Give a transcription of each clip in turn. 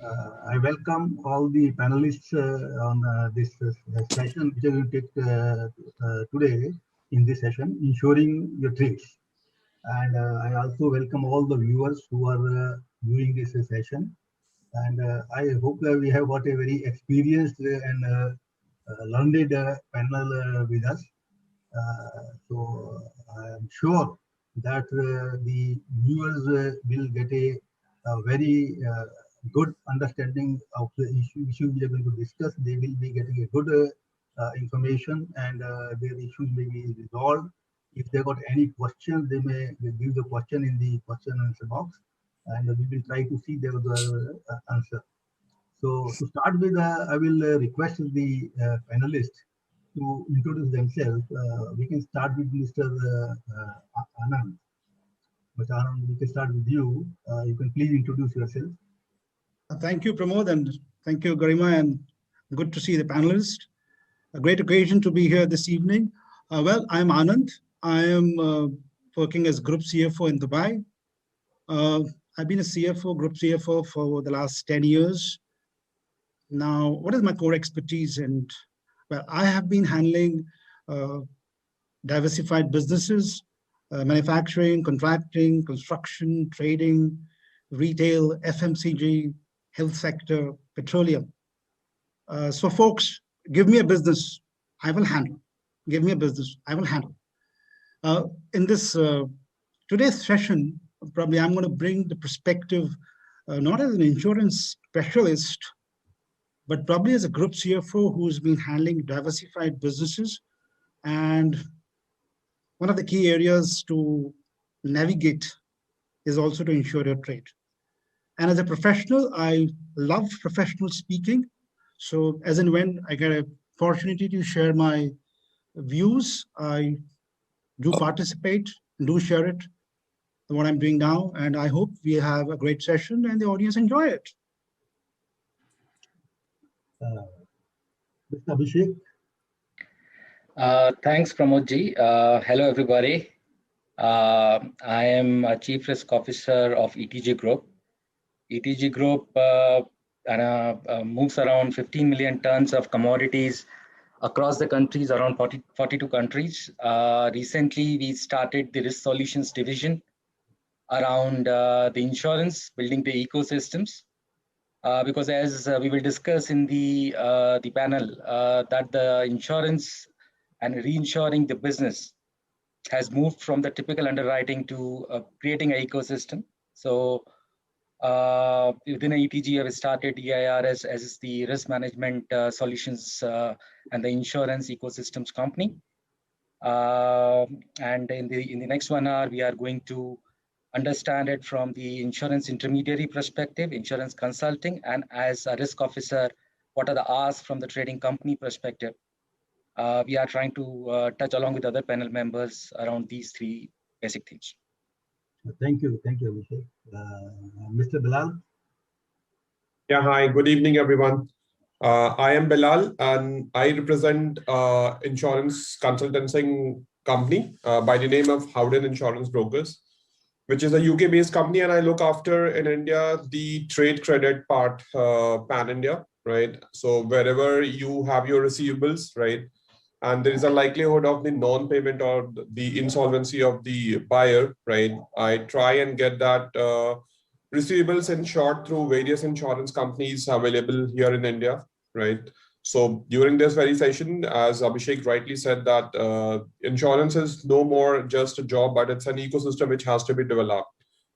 I welcome all the panelists on this session, which I will take today in this session, ensuring your trades. And I also welcome all the viewers who are viewing this session. And I hope that we have got a very experienced and learned panel with us. So I am sure that the viewers will get a very good understanding of the issue we are going to discuss. They will be getting a good information, and their issues may be resolved. If they got any questions, they may give the question in the question and answer box, and we will try to see their answer. So to start with, I will request the panelists to introduce themselves. We can start with Mr. Anand. Mr. Anand, we can start with you. You can please introduce yourself. Thank you, Pramod, and thank you, Garima, and good to see the panelists. A great occasion to be here this evening. Well, I'm Anand. I am working as Group CFO in Dubai. I've been a CFO, Group CFO for the last 10 years. Now, what is my core expertise? And well, I have been handling diversified businesses, manufacturing, contracting, construction, trading, retail, FMCG, health sector, petroleum. So folks, give me a business, I will handle. Give me a business, I will handle. In this today's session, probably I'm going to bring the perspective, not as an insurance specialist, but probably as a group CFO who's been handling diversified businesses. And one of the key areas to navigate is also to ensure your trade. And as a professional, I love professional speaking. So as and when I get an opportunity to share my views, I do participate, do share it, what I'm doing now. And I hope we have a great session and the audience enjoy it. Mr. Abhishek. Thanks, Pramodji. Hello, everybody. I am a Chief Risk Officer of ETG Group. ETG Group moves around 15 million tons of commodities across the countries, around 42 countries. Recently, we started the Risk Solutions division around the insurance, building the ecosystems. Because as we will discuss in the panel, that the insurance and reinsuring the business has moved from the typical underwriting to creating an ecosystem. So within ETG, we have started EIR as the risk management solutions and the insurance ecosystems company. And in the next 1 hour, we are going to understand it from the insurance intermediary perspective, insurance consulting, and as a risk officer, what are the asks from the trading company perspective. We are trying to touch along with other panel members around these three basic themes. Thank you, Abhishek. Mr. Bilal. Yeah, hi, good evening, everyone. I am Bilal, and I represent insurance consulting company by the name of Howden Insurance Brokers, which is a UK-based company, and I look after in India the trade credit part, pan-India, right? So wherever you have your receivables, right, and there is a likelihood of the non-payment or the insolvency of the buyer, right, I try and get that receivables insured through various insurance companies available here in India, right? So during this very session, as Abhishek rightly said, that insurance is no more just a job, but it's an ecosystem which has to be developed,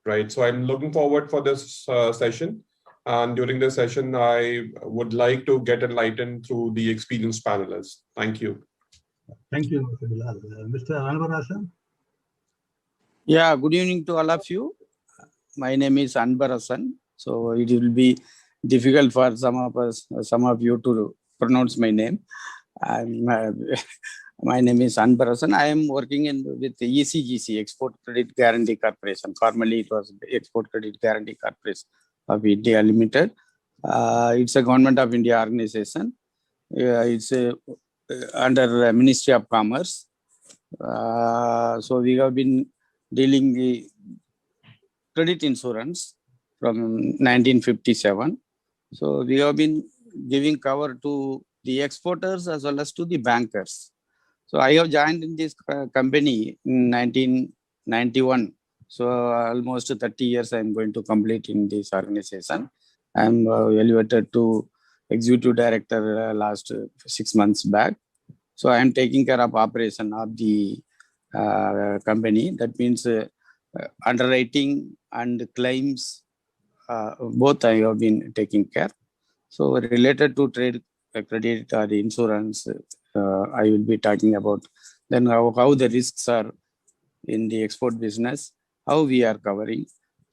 right? So I'm looking forward for this session. And during this session, I would like to get enlightened through the experienced panelists. Thank you. Thank you, Mr. Bilal. Mr. Anwar Hassan. Yeah, good evening to all of you. My name is Anbar Hassan. So it will be difficult for some of you to pronounce my name. My name is Anbar Hassan. I am working with the ECGC, Export Credit Guarantee Corporation. Formerly, it was Export Credit Guarantee Corporation of India Limited. It's a Government of India organization. It's under Ministry of Commerce. So we have been dealing the credit insurance from 1957. So we have been giving cover to the exporters as well as to the bankers. So I have joined in this company in 1991. So almost 30 years I'm going to complete in this organization. I'm elevated to executive director last 6 months back. So I am taking care of operation of the company. That means underwriting and claims, both I have been taking care. So related to trade credit or the insurance, I will be talking about then how the risks are in the export business, how we are covering.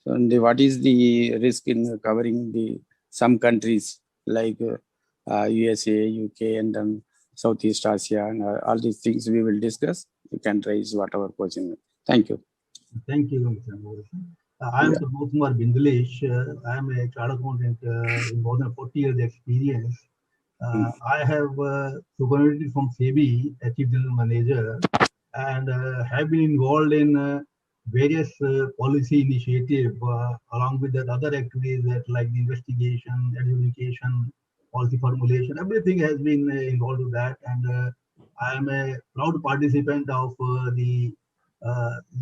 So what is the risk in covering the some countries like USA, UK, and then Southeast Asia, and all these things we will discuss. You can raise whatever question. Thank you. Thank you, Mr. Morrison. I am Pramod Kumar Bindalesh. I am a chartered accountant in more than 40 years experience. I have superannuated from SEBI, a chief general manager, and have been involved in various policy initiatives along with that other activities that like the investigation, adjudication, policy formulation, everything has been involved with that. And I am a proud participant of the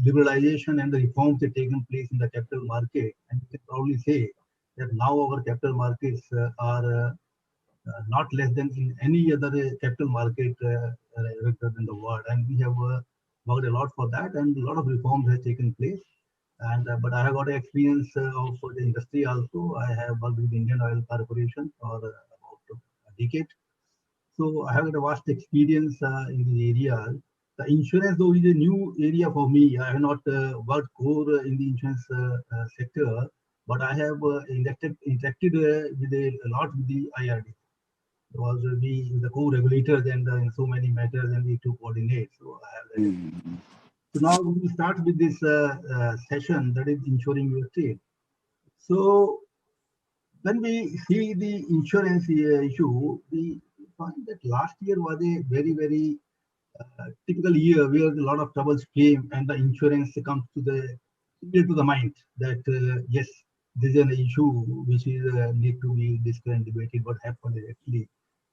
liberalization and the reforms that have taken place in the capital market. And we can proudly say that now our capital markets are not less than in any other capital market in the world. And we have worked a lot for that, and a lot of reforms have taken place. And but I have got experience of the industry also. I have worked with Indian Oil Corporation for about a decade. So I have a vast experience in the area. The insurance, though, is a new area for me. I have not worked core in the insurance sector, but I have interacted with a lot with the IRD. Because we the co-regulators and in so many matters, and we to coordinate. So I have that. So now we will start with this session, that is insuring your trade. So when we see the insurance issue, we find that last year was a very, very typical year where a lot of troubles came, and the insurance comes to the mind that yes, this is an issue which is need to be discussed and debated. What happened actually,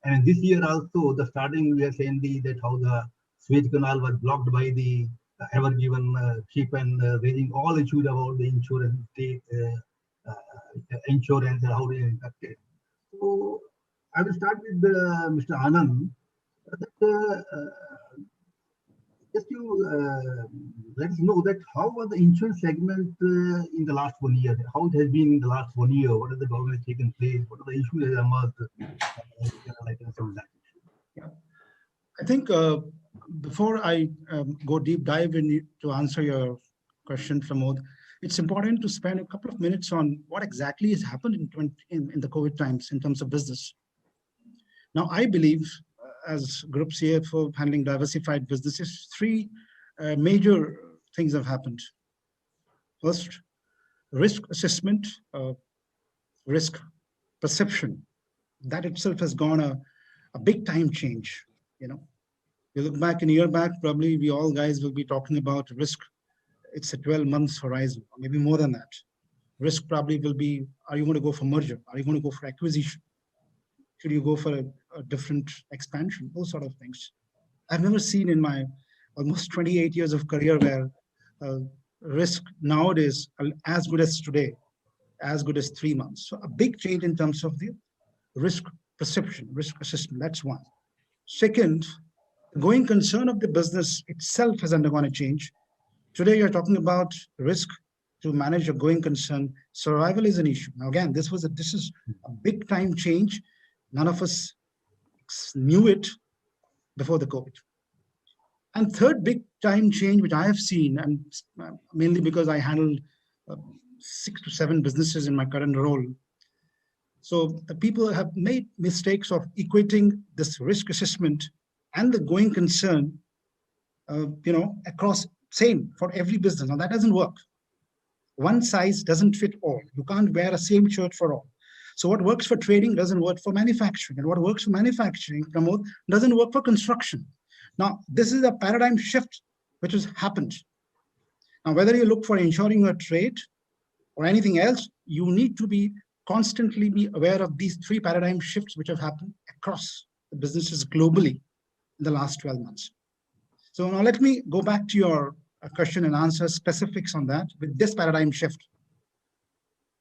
and this year also, the starting we are saying that how the Suez Canal was blocked by the Ever Given ship and raising all issues about the insurance, insurance and how they impacted. So I will start with Mr. Anand. Just to let us know that how was the insurance segment in the last 1 year? How it has been in the last 1 year? What are the governments taken place? What are the issues that emerged? Yeah, I think before I go deep dive in to answer your question, Pramod, it's important to spend a couple of minutes on what exactly has happened in the COVID times in terms of business. Now, I believe as Group CFO handling diversified businesses, three major things have happened. First, risk assessment, risk perception. That itself has gone a big time change. You know, you look back a year back, probably we all guys will be talking about risk. It's a 12 months horizon, or maybe more than that. Risk probably will be, are you going to go for merger? Are you going to go for acquisition? Should you go for a different expansion? Those sort of things. I've never seen in my almost 28 years of career where risk nowadays as good as today, as good as 3 months. So a big change in terms of the risk perception, risk assessment. That's one. Second, the going concern of the business itself has undergone a change. Today, you're talking about risk to manage a going concern. Survival is an issue. Now, again, this is a big time change. None of us knew it before the COVID. And third big time change, which I have seen, and mainly because I handled 6 to 7 businesses in my current role. So the people have made mistakes of equating this risk assessment and the going concern, across same for every business. Now that doesn't work. One size doesn't fit all. You can't wear a same shirt for all. So what works for trading doesn't work for manufacturing, and what works for manufacturing, Pramod, doesn't work for construction. Now, this is a paradigm shift which has happened. Now, whether you look for insuring your trade or anything else, you need to be constantly be aware of these three paradigm shifts which have happened across the businesses globally in the last 12 months. So now let me go back to your question and answer specifics on that with this paradigm shift.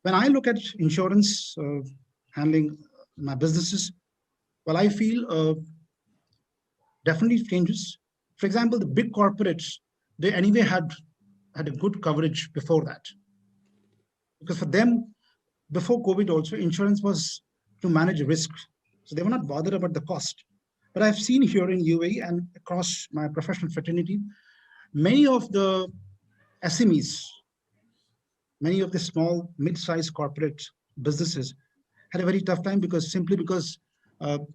When I look at insurance handling my businesses, well, I feel definitely changes. For example, the big corporates, they anyway had a good coverage before that. Because for them, before COVID also, insurance was to manage risk. So they were not bothered about the cost. But I've seen here in UAE and across my professional fraternity, many of the SMEs, many of the small, mid-sized corporate businesses had a very tough time simply because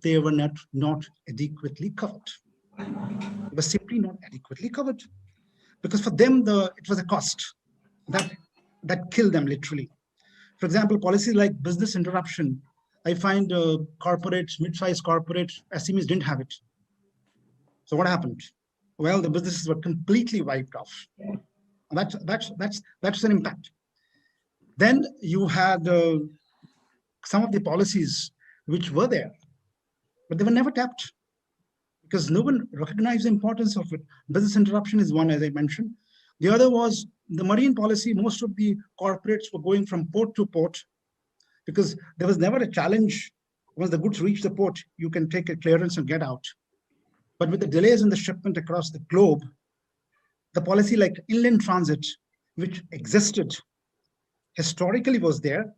they were not adequately covered. They were simply not adequately covered. Because for them, it was a cost that killed them literally. For example, policies like business interruption, I find corporates, mid-sized corporates, SMEs didn't have it. So what happened? Well, the businesses were completely wiped off. That's an impact. Then you had some of the policies which were there, but they were never tapped because no one recognized the importance of it. Business interruption is one, as I mentioned. The other was the marine policy. Most of the corporates were going from port to port because there was never a challenge. Once the goods reach the port, you can take a clearance and get out. But with the delays in the shipment across the globe, the policy like inland transit, which existed historically, was there,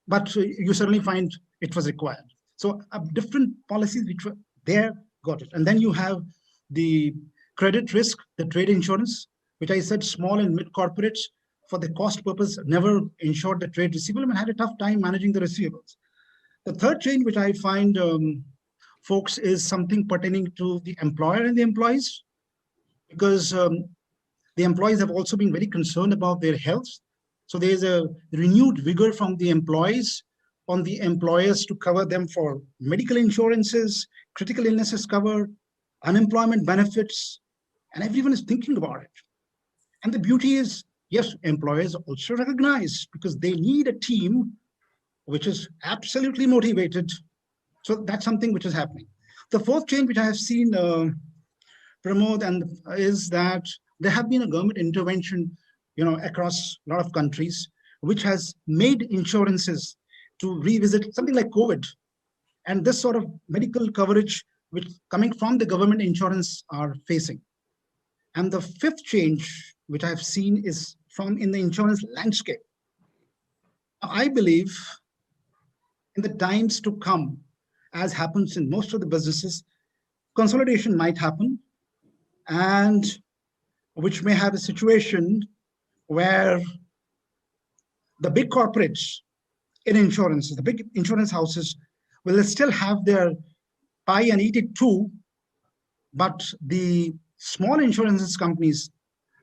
but you certainly find it was required. So different policies which were there got it. And then you have the credit risk, the trade insurance, which I said small and mid corporates for the cost purpose never insured the trade receivable and had a tough time managing the receivables. The third change which I find, folks, is something pertaining to the employer and the employees, because the employees have also been very concerned about their health. So there's a renewed vigor from the employees on the employers to cover them for medical insurances, critical illnesses cover, unemployment benefits, and everyone is thinking about it. And the beauty is, yes, employers also recognize because they need a team which is absolutely motivated. So that's something which is happening. The fourth change which I have seen, Pramod, is that there have been a government intervention, across a lot of countries, which has made insurances to revisit something like COVID. And this sort of medical coverage, which coming from the government insurance are facing. And the fifth change, which I have seen, is from in the insurance landscape. I believe in the times to come, as happens in most of the businesses, consolidation might happen, and which may have a situation where the big corporates in insurance, the big insurance houses, will still have their pie and eat it too, but the small insurance companies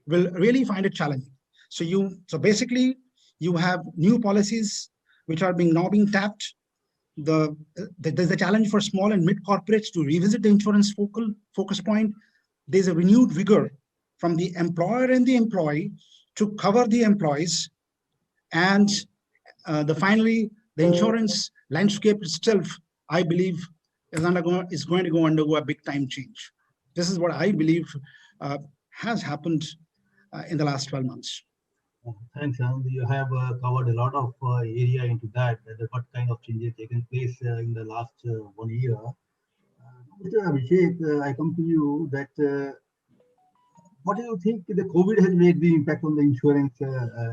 will really find it challenging. So basically, you have new policies which are now being tapped. There's a challenge for small and mid corporates to revisit the insurance focus point. There's a renewed vigor from the employer and the employee to cover the employees. And finally, the insurance landscape itself, I believe, is going to undergo a big time change. This is what I believe has happened in the last 12 months. Thanks, Anand. You have covered a lot of area into that, what kind of changes taken place in the last 1 year. Mr. Abhishek, I come to you that what do you think the COVID has made the impact on the insurance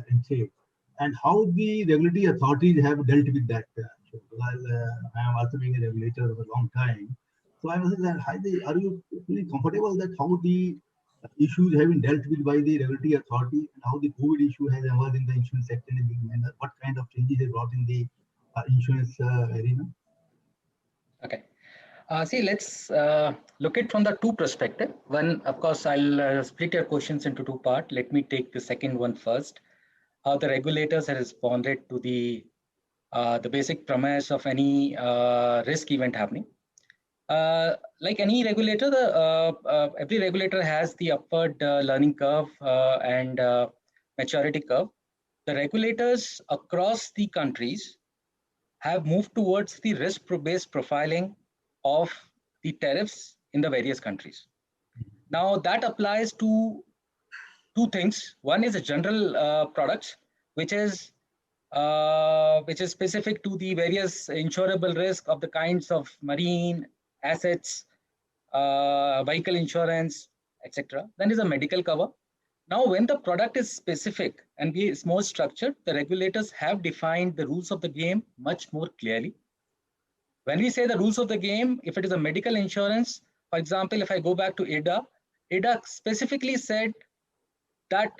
industry, and how the regulatory authorities have dealt with that? While I am also being a regulator for a long time, so I was saying, are you feeling comfortable that how the issues have been dealt with by the regulatory authority and how the COVID issue has emerged in the insurance sector in a big manner? What kind of changes they brought in the insurance arena? Okay. See, let's look at from the two perspectives. One, of course, I'll split your questions into two parts. Let me take the second one first. How the regulators have responded to the basic premise of any risk event happening. Like any regulator, every regulator has the upward learning curve and maturity curve. The regulators across the countries have moved towards the risk-based profiling of the tariffs in the various countries. Now that applies to two things. One is a general products, which is specific to the various insurable risk of the kinds of marine assets, vehicle insurance, etc. Then is a medical cover. Now, when the product is specific and is more structured, the regulators have defined the rules of the game much more clearly. When we say the rules of the game, if it is a medical insurance, for example, if I go back to IRDA, IRDA specifically said that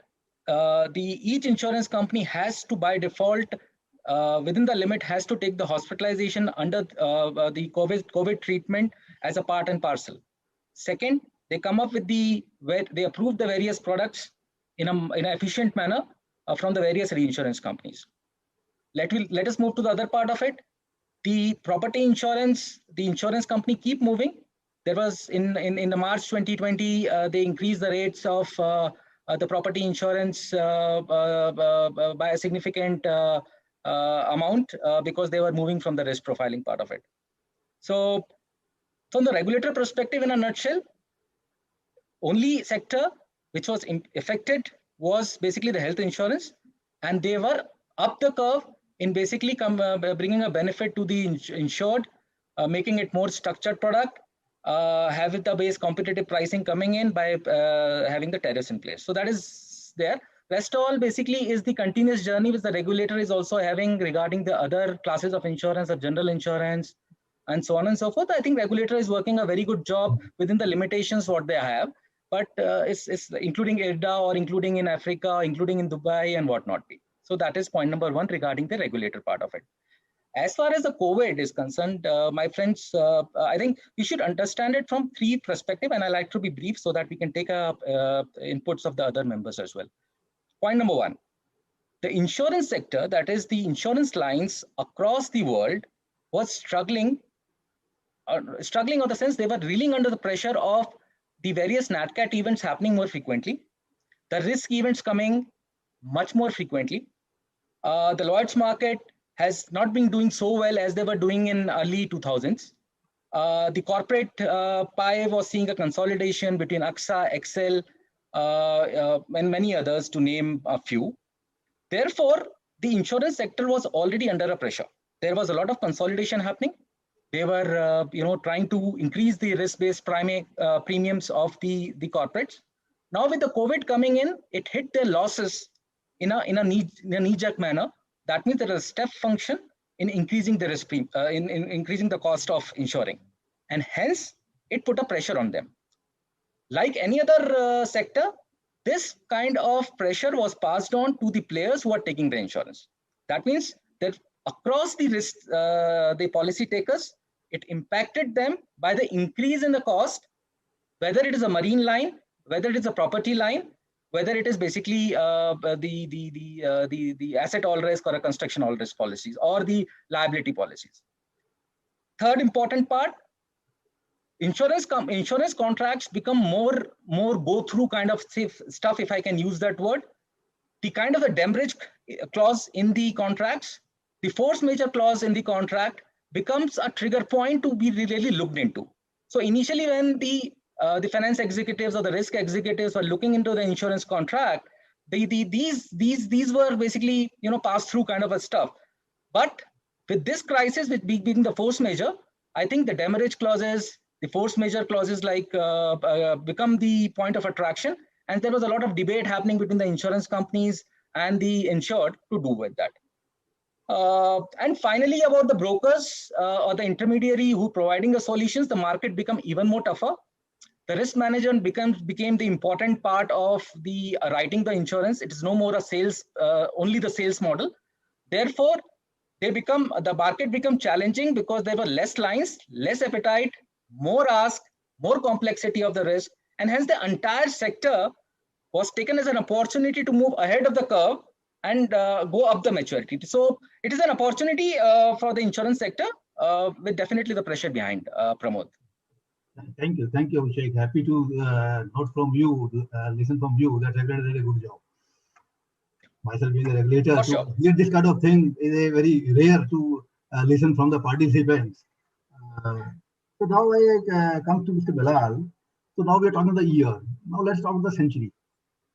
each insurance company has to, by default, within the limit, has to take the hospitalization under the COVID treatment as a part and parcel. Second, they come up with where they approve the various products in an efficient manner from the various reinsurance companies. Let us move to the other part of it. The property insurance, the insurance company keep moving. There was in the March 2020, they increased the rates of the property insurance by a significant amount because they were moving from the risk profiling part of it. So from the regulator perspective, in a nutshell, only sector which was affected was basically the health insurance, and they were up the curve in basically bringing a benefit to the insured, making it more structured product, having the base competitive pricing coming in by having the tariffs in place. So that is there. Rest all basically is the continuous journey which the regulator is also having regarding the other classes of insurance, of general insurance, and so on and so forth. I think regulator is working a very good job within the limitations what they have, but it's including IRDA or including in Africa, including in Dubai and whatnot. So that is point number one regarding the regulator part of it. As far as the COVID is concerned, my friends, I think we should understand it from three perspectives, and I like to be brief so that we can take inputs of the other members as well. Point number one, the insurance sector, that is the insurance lines across the world, was struggling on the sense they were reeling under the pressure of the various NatCat events happening more frequently, the risk events coming much more frequently. The Lloyd's market has not been doing so well as they were doing in early 2000s. The corporate pie was seeing a consolidation between AXA, XL, and many others, to name a few. Therefore, the insurance sector was already under a pressure. There was a lot of consolidation happening. They were, trying to increase the risk-based premiums of the corporates. Now, with the COVID coming in, it hit their losses in a knee-jerk manner. That means there is a step function in increasing the risk, in increasing the cost of insuring, and hence it put a pressure on them. Like any other sector, this kind of pressure was passed on to the players who are taking the insurance. That means that across the risk, the policy takers, it impacted them by the increase in the cost, whether it is a marine line, whether it is a property line, whether it is basically the asset all risk or a construction all risk policies or the liability policies. Third important part, insurance contracts become more go through kind of stuff, if I can use that word. The kind of a demurrage clause in the contracts, the force majeure clause in the contract becomes a trigger point to be really looked into. So initially, when the finance executives or the risk executives were looking into the insurance contract, these were basically pass through kind of a stuff. But with this crisis, with being the force majeure, I think the demurrage clauses, the force majeure clauses become the point of attraction, and there was a lot of debate happening between the insurance companies and the insured to do with that. And finally, about the brokers or the intermediary who providing the solutions, the market become even more tougher. The risk management became the important part of the writing the insurance. It is no more a sales, only the sales model. Therefore, the market become challenging because there were less lines, less appetite, more ask, more complexity of the risk, and hence the entire sector was taken as an opportunity to move ahead of the curve and go up the maturity. So it is an opportunity for the insurance sector with definitely the pressure behind, Pramod. Thank you, Abhishek. Happy to note from you, listen from you that regulator did a good job. Myself being a regulator, For sure. Hear this kind of thing is a very rare to listen from the participants. So now I come to Mr. Bilal. So now we are talking the year. Now let's talk the century.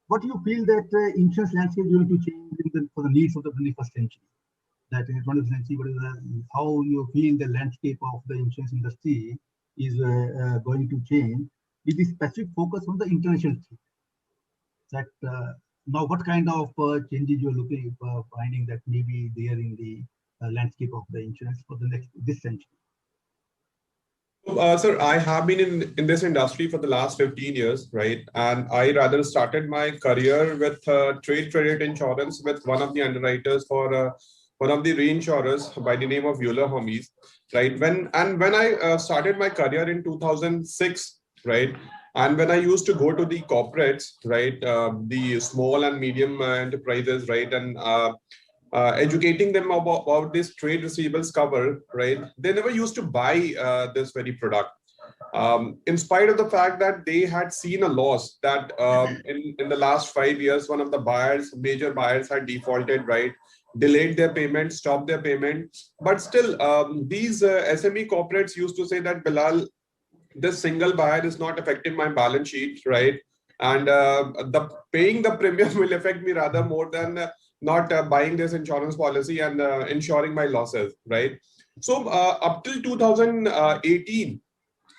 What do you feel that insurance landscape is going to change for the needs of the 21st century? That in the 20th century, how you feel the landscape of the insurance industry is going to change with the specific focus on the international trade. That now what kind of changes you're looking finding that may be there in the landscape of the insurance for this century? Sir, I have been in this industry for the last 15 years, right? And I rather started my career with trade credit insurance with one of the underwriters for one of the reinsurers by the name of Euler Hermes, right? When I started my career in 2006, right? And when I used to go to the corporates, right, the small and medium enterprises, right, and educating them about this trade receivables cover, right? They never used to buy this very product. In spite of the fact that they had seen a loss that in the last 5 years, one of the major buyers had defaulted, right? Delayed their payment, stopped their payment. But still, these SME corporates used to say that, Bilal, this single buyer is not affecting my balance sheet, right? And paying the premium will affect me rather more than not buying this insurance policy and insuring my losses, right? So up till 2018,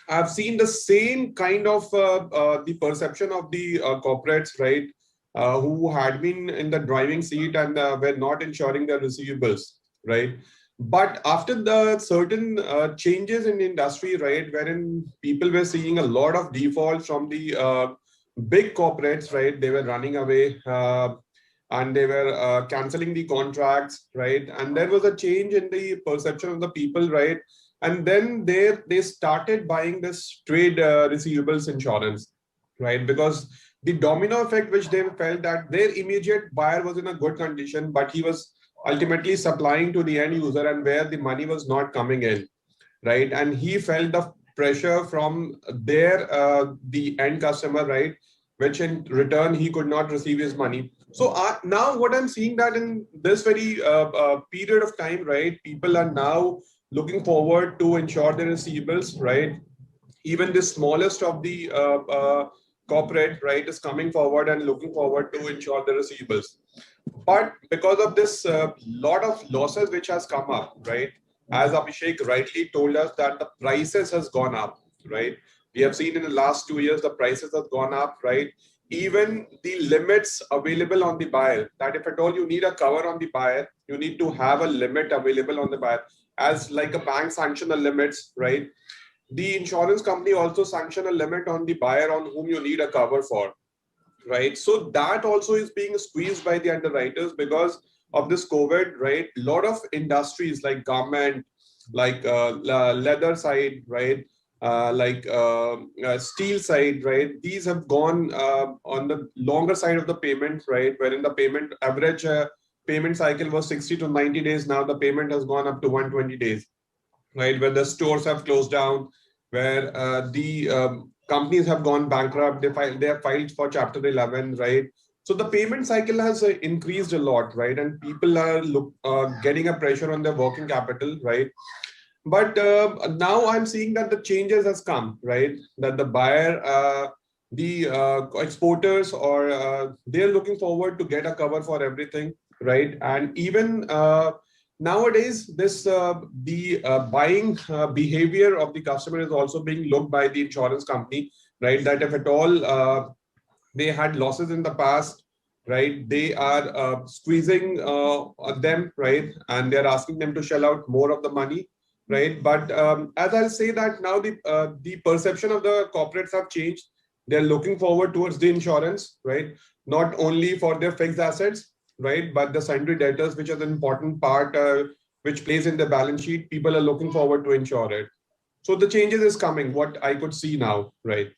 I've seen the same kind of the perception of the corporates, right, who had been in the driving seat and were not insuring their receivables, right? But after the certain changes in the industry, right, wherein people were seeing a lot of defaults from the big corporates, right, they were running away and they were canceling the contracts, right? And there was a change in the perception of the people, right? And then they started buying this trade receivables insurance, right? Because the domino effect, which they felt that their immediate buyer was in a good condition, but he was ultimately supplying to the end user and where the money was not coming in, right? And he felt the pressure from the end customer, right? Which in return, he could not receive his money. So now what I'm seeing that in this very period of time, right? People are now looking forward to insure their receivables, right? Even the smallest of the corporate, right, is coming forward and looking forward to insure the receivables. But because of this lot of losses which has come up, right, as Abhishek rightly told us that the prices has gone up, right? We have seen in the last 2 years, the prices have gone up, right? Even the limits available on the buyer, that if at all you need a cover on the buyer, you need to have a limit available on the buyer. As like a bank sanction the limits, right? The insurance company also sanction a limit on the buyer on whom you need a cover for, right? So that also is being squeezed by the underwriters because of this COVID, right? A lot of industries like garment, like leather side, right? Steel side, right? These have gone on the longer side of the payment, right? Wherein the payment average payment cycle was 60 to 90 days. Now the payment has gone up to 120 days, right? Where the stores have closed down, where the companies have gone bankrupt. They have filed for Chapter 11, right? So the payment cycle has increased a lot, right? And people are getting a pressure on their working capital, right? But now I'm seeing that the changes has come, right? That the buyer, the exporters, or they're looking forward to get a cover for everything, right? And even nowadays, this the buying behavior of the customer is also being looked by the insurance company, right? That if at all they had losses in the past, right? They are squeezing them, right? And they're asking them to shell out more of the money, right? But as I'll say that now the perception of the corporates have changed. They're looking forward towards the insurance, right? Not only for their fixed assets, right? But the sundry debtors, which is an important part, which plays in the balance sheet, people are looking forward to insure it. So the changes is coming, what I could see now, right?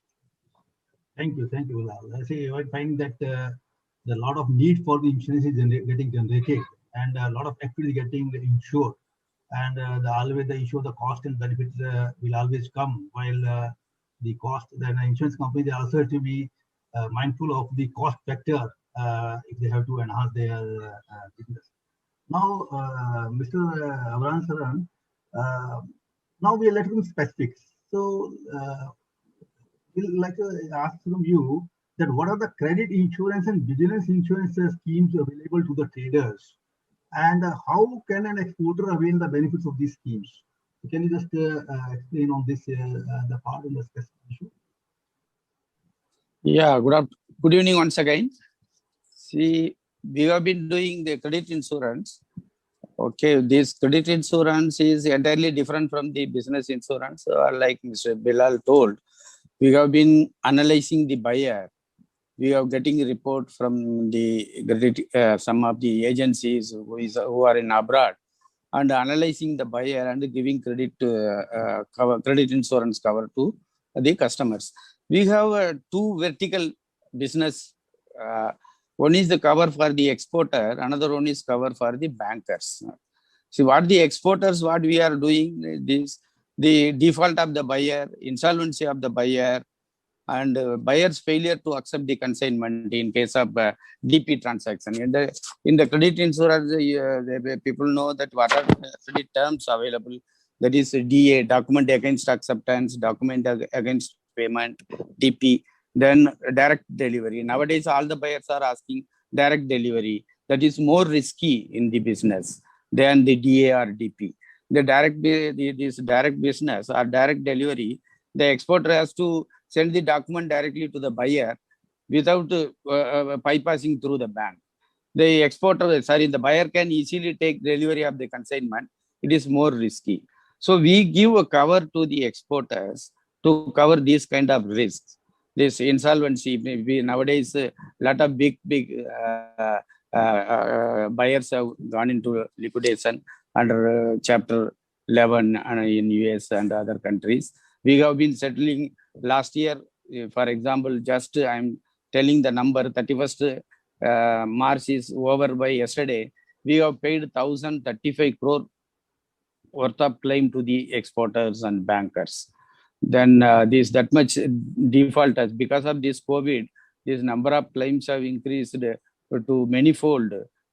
Thank you, Bilal. I say I find that the lot of need for the insurance is getting generated, and a lot of activity getting insured, and always the issue of the cost and benefits will always come. While the cost, then insurance companies also have to be mindful of the cost factor if they have to enhance their business. Now, Mr. Avran Saran, now we are letting specifics. So, we'll like to ask from you that what are the credit insurance and business insurance schemes available to the traders, and how can an exporter avail the benefits of these schemes? Can you just explain on this the part in the specific issue? Yeah, good evening once again. See, we have been doing the credit insurance. Okay, this credit insurance is entirely different from the business insurance. Like Mr. Bilal told, we have been analyzing the buyer. We are getting a report from the some of the agencies who are in abroad, and analyzing the buyer and giving credit credit insurance cover to the customers. We have two vertical business. One is the cover for the exporter, another one is cover for the bankers. See, what the exporters, what we are doing, this the default of the buyer, insolvency of the buyer, and buyer's failure to accept the consignment in case of DP transaction. In the credit insurance, people know that what are the credit terms available. That is DA, document against acceptance, document against payment, DP, then direct delivery. Nowadays, all the buyers are asking direct delivery. That is more risky in the business than the DA or DP. This direct business or direct delivery, the exporter has to send the document directly to the buyer without bypassing through the bank. The buyer can easily take delivery of the consignment. It is more risky. So we give a cover to the exporters to cover these kind of risks. This insolvency, maybe nowadays a lot of big buyers have gone into liquidation under Chapter 11 in US and other countries. We have been settling last year, for example, just I'm telling the number, 31st March is over by yesterday. We have paid 1,035 crore worth of claim to the exporters and bankers. Then that much default as because of this COVID, this number of claims have increased to many-fold.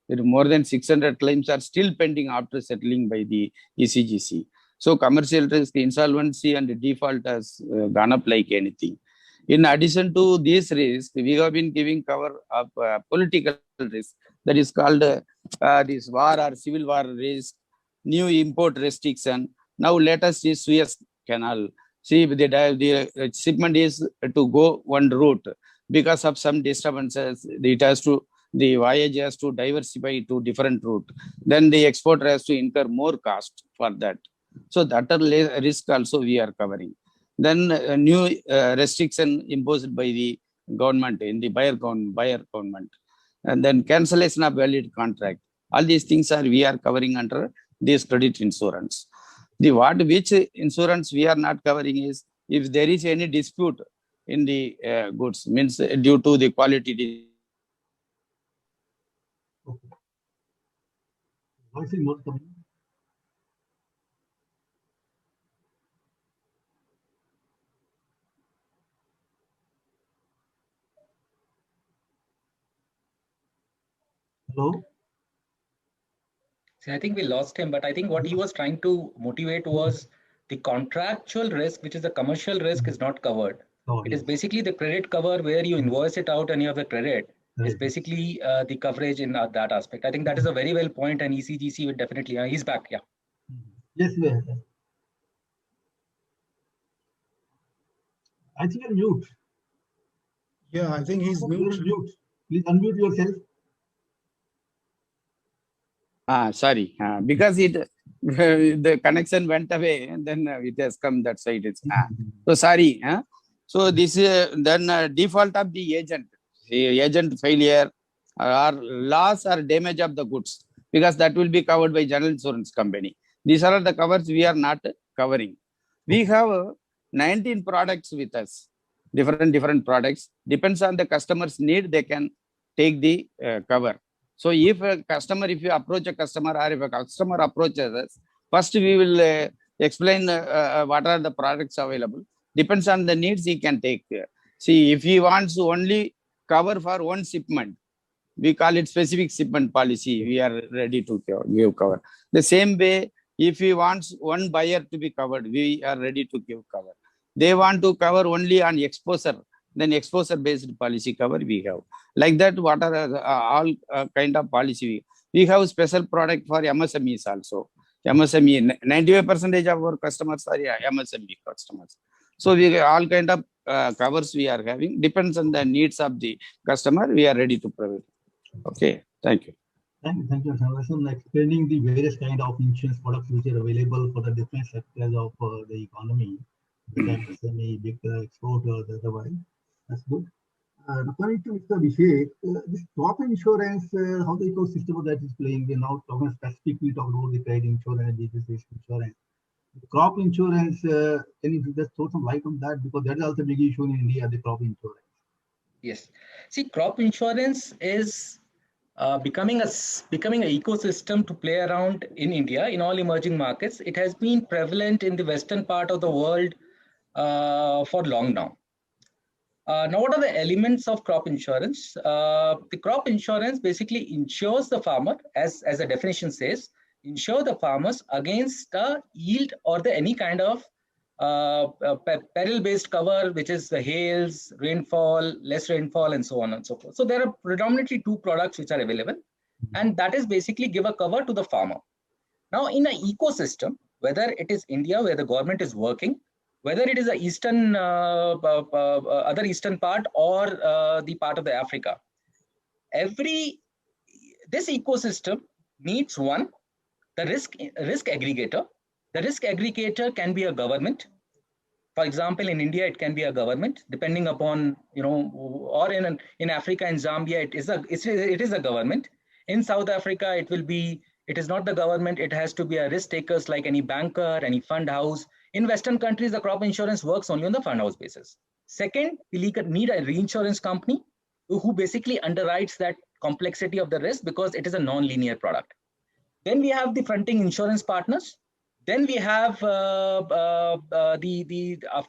More than 600 claims are still pending after settling by the ECGC. So commercial risk, insolvency, and default has gone up like anything. In addition to this risk, we have been giving cover of political risk, that is called this war or civil war risk, new import restriction. Now let us see Suez Canal. See, the shipment is to go one route. Because of some disturbances, the voyage has to diversify to different route. Then the exporter has to incur more cost for that. So that risk also we are covering. Then a new restriction imposed by the government in the buyer government. And then cancellation of valid contract. All these things we are covering under this credit insurance. Which insurance we are not covering is if there is any dispute in the goods, means due to the quality. Okay. Voice is not coming. Hello? See, I think we lost him, but I think what he was trying to motivate was the contractual risk, which is the commercial risk, is not covered. It is basically the credit cover where you invoice it out and you have the credit. Is basically the coverage in that aspect. I think that is a very well point, and ECGC would definitely. He's back, yeah. Yes, ma'am. I think you're mute. Yeah, I think he's mute. Please unmute yourself. Sorry, because the connection went away, and then it has come that side. So sorry. So this then default of the agent failure or loss or damage of the goods, because that will be covered by general insurance company. These are the covers we are not covering. We have 19 products with us, different products. Depends on the customer's need, they can take the cover. So if you approach a customer, or if a customer approaches us, first we will explain what are the products available. Depends on the needs, he can take. See, if he wants only cover for one shipment, we call it specific shipment policy. We are ready to give cover. The same way, if we want one buyer to be covered, we are ready to give cover. They want to cover only on exposure, then exposure based policy cover we have. Like that, what are all kind of policy? We have special product for MSMEs also. MSME, 95% of our customers are MSME customers. So we all kind of covers we are having, depends on the needs of the customer, we are ready to provide. Okay, thank you. Thank you, Shanvasan, explaining the various kind of insurance products which are available for the different sectors of the economy, MSME, big export, otherwise. That's good. Coming to Mr. Abhishek, this crop insurance, how the ecosystem of that is playing. We're now talking specifically about the credit insurance, disease insurance. The crop insurance, can you just throw some light on that? Because that is also a big issue in India, the crop insurance. Yes. See, crop insurance is becoming an ecosystem to play around in India, in all emerging markets. It has been prevalent in the western part of the world for long now. Now, what are the elements of crop insurance? The crop insurance basically insures the farmer, as the definition says, insure the farmers against the yield or the any kind of peril-based cover, which is the hails, rainfall, less rainfall, and so on and so forth. So there are predominantly two products which are available, and that is basically give a cover to the farmer. Now, in an ecosystem, whether it is India where the government is working, whether it is the eastern, other eastern part or the part of the Africa, this ecosystem needs one, the risk aggregator. The risk aggregator can be a government. For example, in India, it can be a government, depending upon, or in Africa, in Zambia, it is a government. In South Africa, it is not the government. It has to be a risk takers like any banker, any fund house. In Western countries, the crop insurance works only on the fund house basis. Second, we need a reinsurance company who basically underwrites that complexity of the risk because it is a non-linear product. Then we have the fronting insurance partners. Then we have, of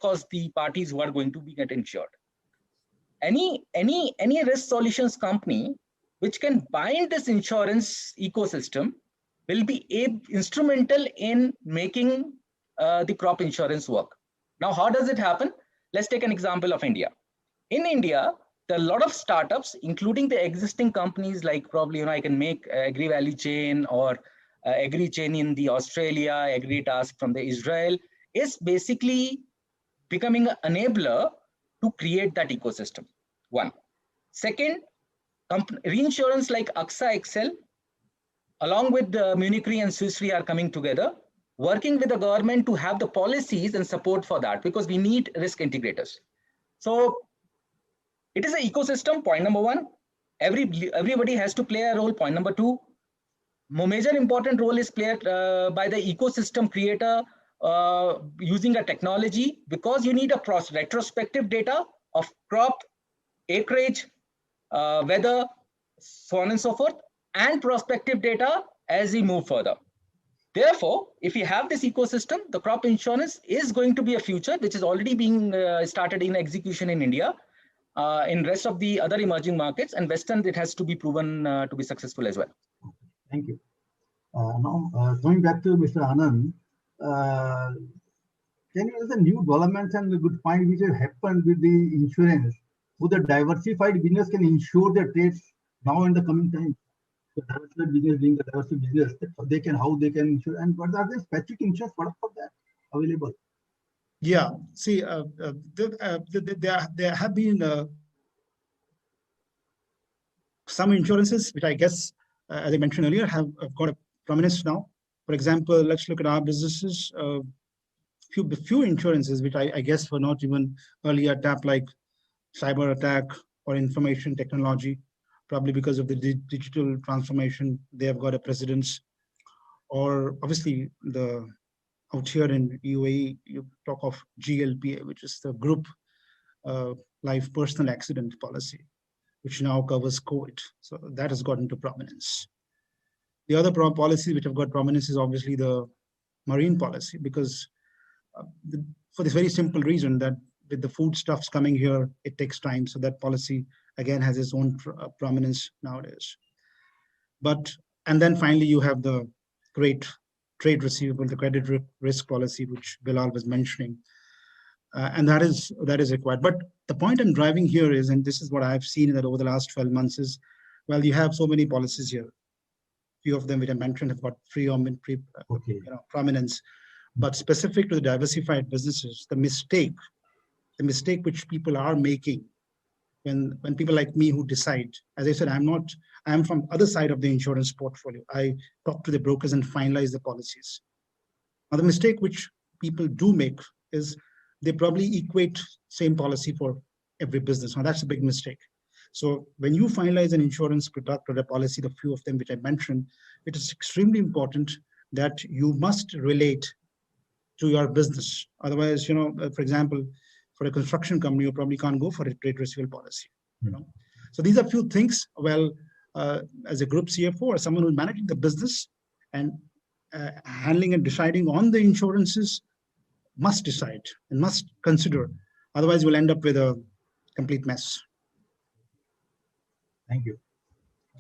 course, the parties who are going to get insured. Any risk solutions company which can bind this insurance ecosystem will be instrumental in making the crop insurance work. Now, how does it happen? Let's take an example of India. In India, there are a lot of startups, including the existing companies like probably, I can make Agri-Value Chain or Agri-Chain in the Australia, Agri-Task from the Israel, is basically becoming an enabler to create that ecosystem. One. Second, reinsurance like AXA XL, along with the Munich Re and Swiss Re are coming together, working with the government to have the policies and support for that, because we need risk integrators. So it is an ecosystem, point number one. Everybody has to play a role, point number two. Major important role is played by the ecosystem creator using a technology, because you need a retrospective data of crop, acreage, weather, so on and so forth, and prospective data as we move further. Therefore, if we have this ecosystem, the crop insurance is going to be a future which is already being started in execution in India, in rest of the other emerging markets, and Western, it has to be proven to be successful as well. Thank you. Now, going back to Mr. Anand, can you use the new developments and the good point which have happened with the insurance, so the diversified business can insure their trades now in the coming time? The diversified business being the diversified business, how they can insure, and what are the specific insurance products for that available? Yeah, see, there have been some insurances which I guess, as I mentioned earlier, have got a prominence now. For example, let's look at our businesses. Few insurances which I guess were not even earlier tapped, like cyber attack or information technology, probably because of the digital transformation, they have got a precedence. Or obviously out here in UAE, you talk of GLPA, which is the group life personal accident policy, which now covers COVID. So that has got into prominence. The other policies which have got prominence is obviously the marine policy, because for this very simple reason that with the foodstuffs coming here, it takes time. So that policy again has its own prominence nowadays. And then finally, you have the great trade receivable, the credit risk policy, which Bilal was mentioning. And that is required. But the point I'm driving here is, and this is what I've seen that over the last 12 months is, well, you have so many policies here. Few of them which I mentioned have got prominence. But specific to the diversified businesses, the mistake which people are making when people like me who decide, as I said, I'm from other side of the insurance portfolio. I talk to the brokers and finalize the policies. Now, the mistake which people do make is they probably equate same policy for every business. Now, that's a big mistake. So when you finalize an insurance product or a policy, the few of them which I mentioned, it is extremely important that you must relate to your business. Otherwise, for example, for a construction company, you probably can't go for a trade receivable policy. So these are few things. Well, as a group CFO or someone who's managing the business and handling and deciding on the insurances, must decide and must consider. Otherwise, we'll end up with a complete mess. Thank you.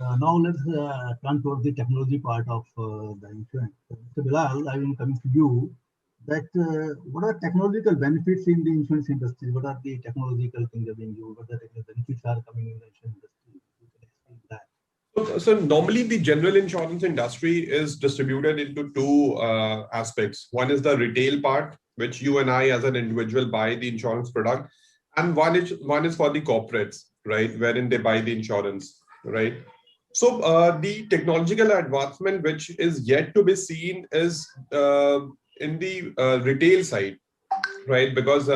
Now let's turn towards the technology part of the insurance. Mr. Bilal, I will come to you. That what are technological benefits in the insurance industry? What are the technological things that being used? What are the technical benefits are coming in the insurance industry? You can explain that. So normally the general insurance industry is distributed into two aspects. One is the retail part, which you and I as an individual buy the insurance product, and one is for the corporates, right, wherein they buy the insurance, right? So the technological advancement which is yet to be seen is in the retail side, right? Because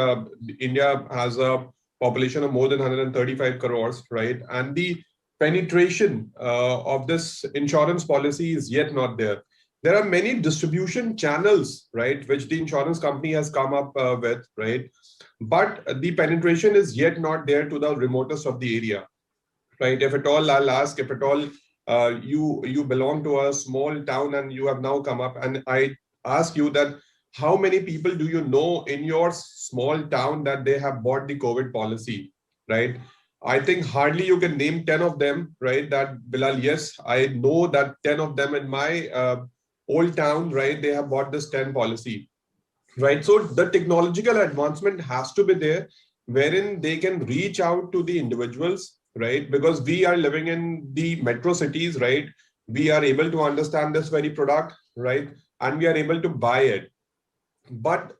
India has a population of more than 135 crores, right? And the penetration of this insurance policy is yet not there. There are many distribution channels, right, which the insurance company has come up with, right? But the penetration is yet not there to the remotest of the area, right? If at all, I'll ask, if at all you belong to a small town and you have now come up, and I ask you that how many people do you know in your small town that they have bought the COVID policy, right? I think hardly you can name 10 of them, right? That Bilal, yes, I know that 10 of them in my old town, right? They have bought this 10 policy, right? So the technological advancement has to be there, wherein they can reach out to the individuals, right? Because we are living in the metro cities, right? We are able to understand this very product, right? And we are able to buy it. But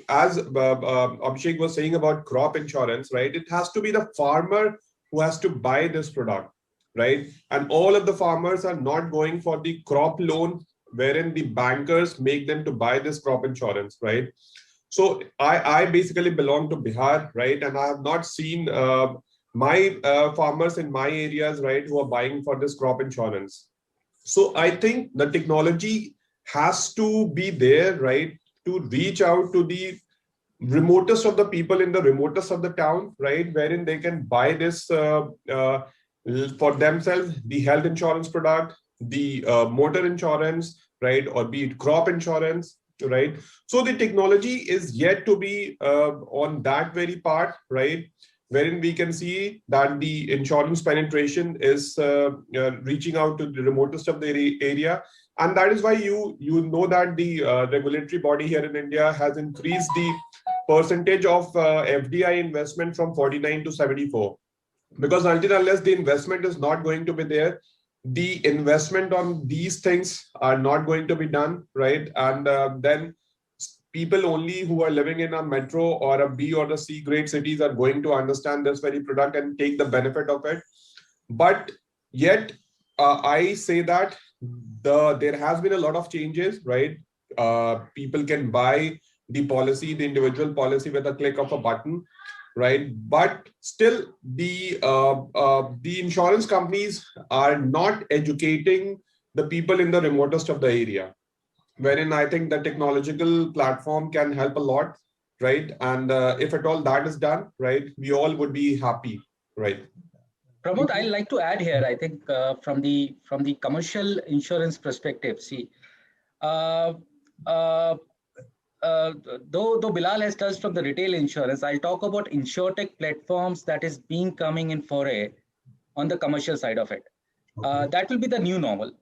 as Abhishek was saying about crop insurance, right? It has to be the farmer who has to buy this product, right? And all of the farmers are not going for the crop loan, wherein the bankers make them to buy this crop insurance, right? So I basically belong to Bihar, right? And I have not seen my farmers in my areas, right, who are buying for this crop insurance. So I think the technology has to be there, right, to reach out to the remotest of the people in the remotest of the town, right, wherein they can buy this for themselves, the health insurance product, the motor insurance, right, or be it crop insurance, right? So the technology is yet to be on that very part, right, wherein we can see that the insurance penetration is reaching out to the remotest of the area. And that is why you know that the regulatory body here in India has increased the percentage of FDI investment from 49 to 74. Because until unless the investment is not going to be there, the investment on these things are not going to be done, right? And then people only who are living in a metro or a B or a C grade cities are going to understand this very product and take the benefit of it. But yet, I say that there has been a lot of changes, right? People can buy the policy, the individual policy with a click of a button, right? But still, the insurance companies are not educating the people in the remotest of the area, wherein I think the technological platform can help a lot, right? And if at all that is done, right, we all would be happy, right? Pramod, I'd like to add here, I think from the commercial insurance perspective, see, though Bilal has touched on the retail insurance, I'll talk about insurtech platforms that is being coming in foray on the commercial side of it. Okay. That will be the new normal.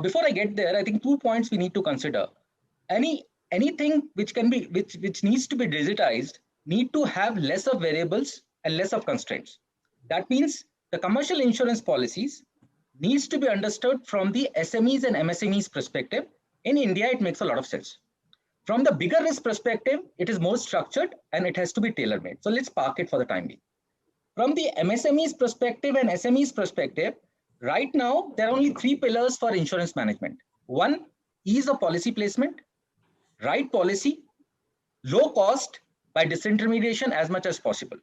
Before I get there, I think 2 points we need to consider. Anything which needs to be digitized need to have less of variables and less of constraints. That means the commercial insurance policies needs to be understood from the SMEs and MSMEs perspective. In India, it makes a lot of sense. From the bigger risk perspective, it is more structured and it has to be tailor-made. So let's park it for the time being. From the MSMEs perspective and SMEs perspective, right now, there are only 3 pillars for insurance management. One, ease of policy placement, right policy, low cost by disintermediation as much as possible.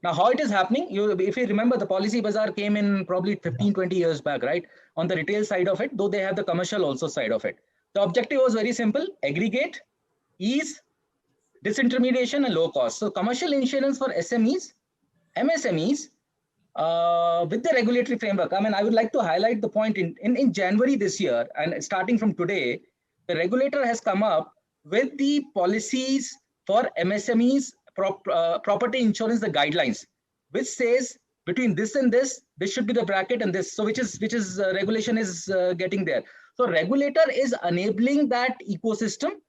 Now, how it is happening, if you remember, the Policy Bazaar came in probably 15, 20 years back, right? On the retail side of it, though they have the commercial also side of it. The objective was very simple: aggregate, ease, disintermediation, and low cost. So commercial insurance for SMEs, MSMEs, with the regulatory framework. I mean, I would like to highlight the point in January this year, and starting from today, the regulator has come up with the policies for MSMEs, property insurance, the guidelines, which says between this and this should be the bracket, and this. So which is regulation is getting there. So regulator is enabling that ecosystem.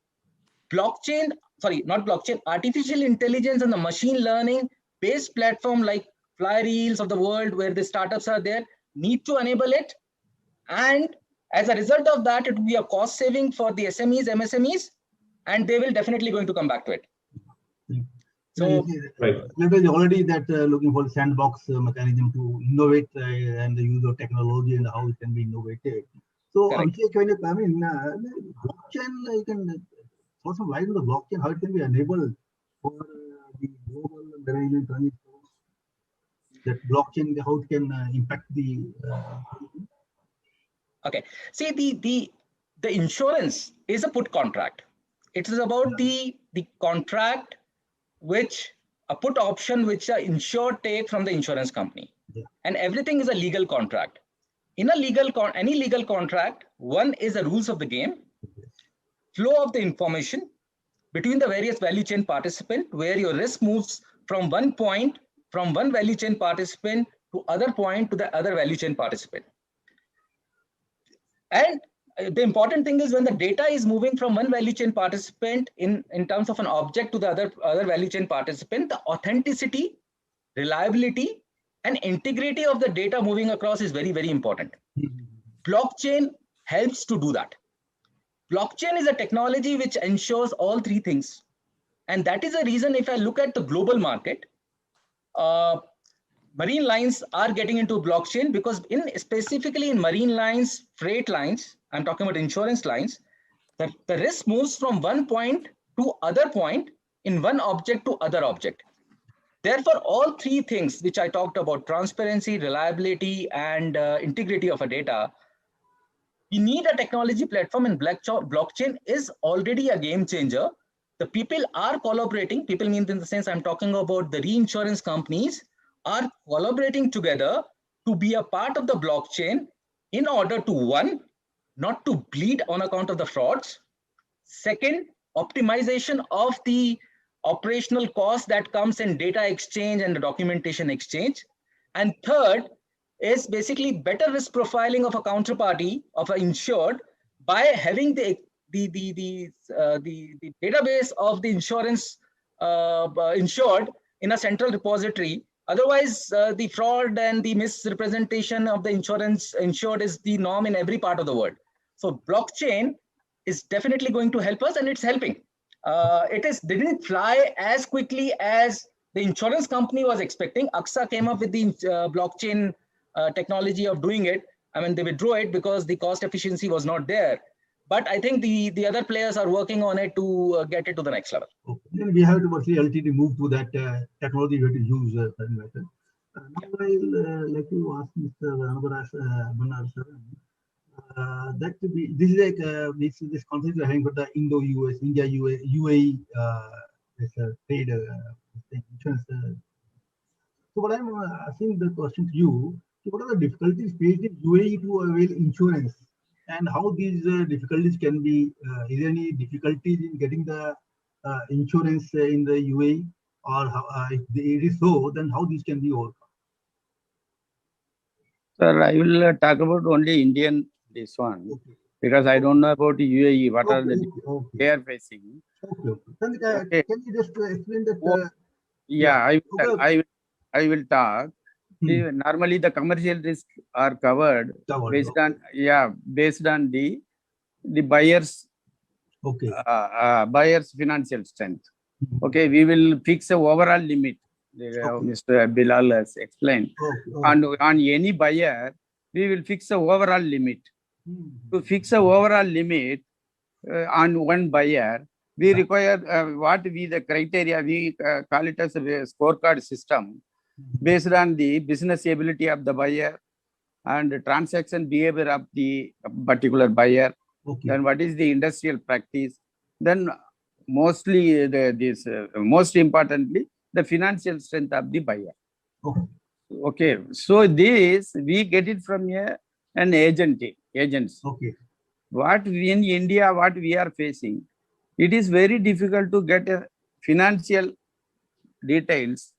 Artificial intelligence and the machine learning based platform like Flyreels of the world, where the startups are there, need to enable it. And as a result of that, it will be a cost saving for the SMEs, MSMEs, and they will definitely going to come back to it. So leverage already that looking for the sandbox mechanism to innovate and the use of technology and how it can be innovated. So Abhishek, when you come in, blockchain, you can throw some light on the blockchain, how it can be enabled for the global management transition. That blockchain, how it can impact the. Okay. See, the insurance is a put contract. It is about the contract which a put option which the insured take from the insurance company, and everything is a legal contract. In a any legal contract, one is the rules of the game, flow of the information between the various value chain participant, where your risk moves from one value chain participant to other point to the other value chain participant. And the important thing is when the data is moving from one value chain participant in terms of an object to the other value chain participant, the authenticity, reliability, and integrity of the data moving across is very, very important. Blockchain helps to do that. Blockchain is a technology which ensures all 3 things. And that is the reason, if I look at the global market, marine lines are getting into blockchain, because specifically in marine lines, freight lines, I'm talking about insurance lines, the risk moves from one point to other point in one object to other object. Therefore, all 3 things which I talked about, transparency, reliability, and integrity of a data, you need a technology platform, and blockchain is already a game changer. The people are collaborating. People means in the sense I'm talking about the reinsurance companies are collaborating together to be a part of the blockchain in order to, one, not to bleed on account of the frauds. Second, optimization of the operational cost that comes in data exchange and the documentation exchange. And third is basically better risk profiling of a counterparty of an insured by having the database of the insurance insured in a central repository. Otherwise, the fraud and the misrepresentation of the insurance insured is the norm in every part of the world. So blockchain is definitely going to help us, and it's helping. Didn't fly as quickly as the insurance company was expecting. AXA came up with the blockchain technology of doing it. I mean, they withdrew it because the cost efficiency was not there. But I think the other players are working on it to get it to the next level. Okay. Then we have to actually LTD move to that technology we have to use. Now I'll like to ask Mr. Banar sir. This is like this concept we're having for the Indo-US, India, UAE trade insurance. So what I'm asking the question to you, what are the difficulties faced in UAE to avail insurance, and how these difficulties can be, is there any difficulties in getting the insurance in the UAE, or how, if it is so, then how this can be overcome? Sir, I will talk about only Indian this one, Okay. because I don't know about UAE. What are the Okay. they are facing? Okay. Then, Okay. can you just explain that? Yeah, Okay. I will talk. See, normally the commercial risks are covered based on the buyer's Okay. buyer's financial strength. Okay, we will fix a overall limit. Mr. Bilal has explained. Okay. On any buyer, we will fix a overall limit. To fix a overall limit on one buyer, we require the criteria, we call it as a scorecard system based on the business ability of the buyer and the transaction behavior of the particular buyer. Okay. Then what is the industrial practice? Then mostly most importantly, the financial strength of the buyer. Okay. Okay, so this we get it from an agency. Okay. What in India, what we are facing, it is very difficult to get financial details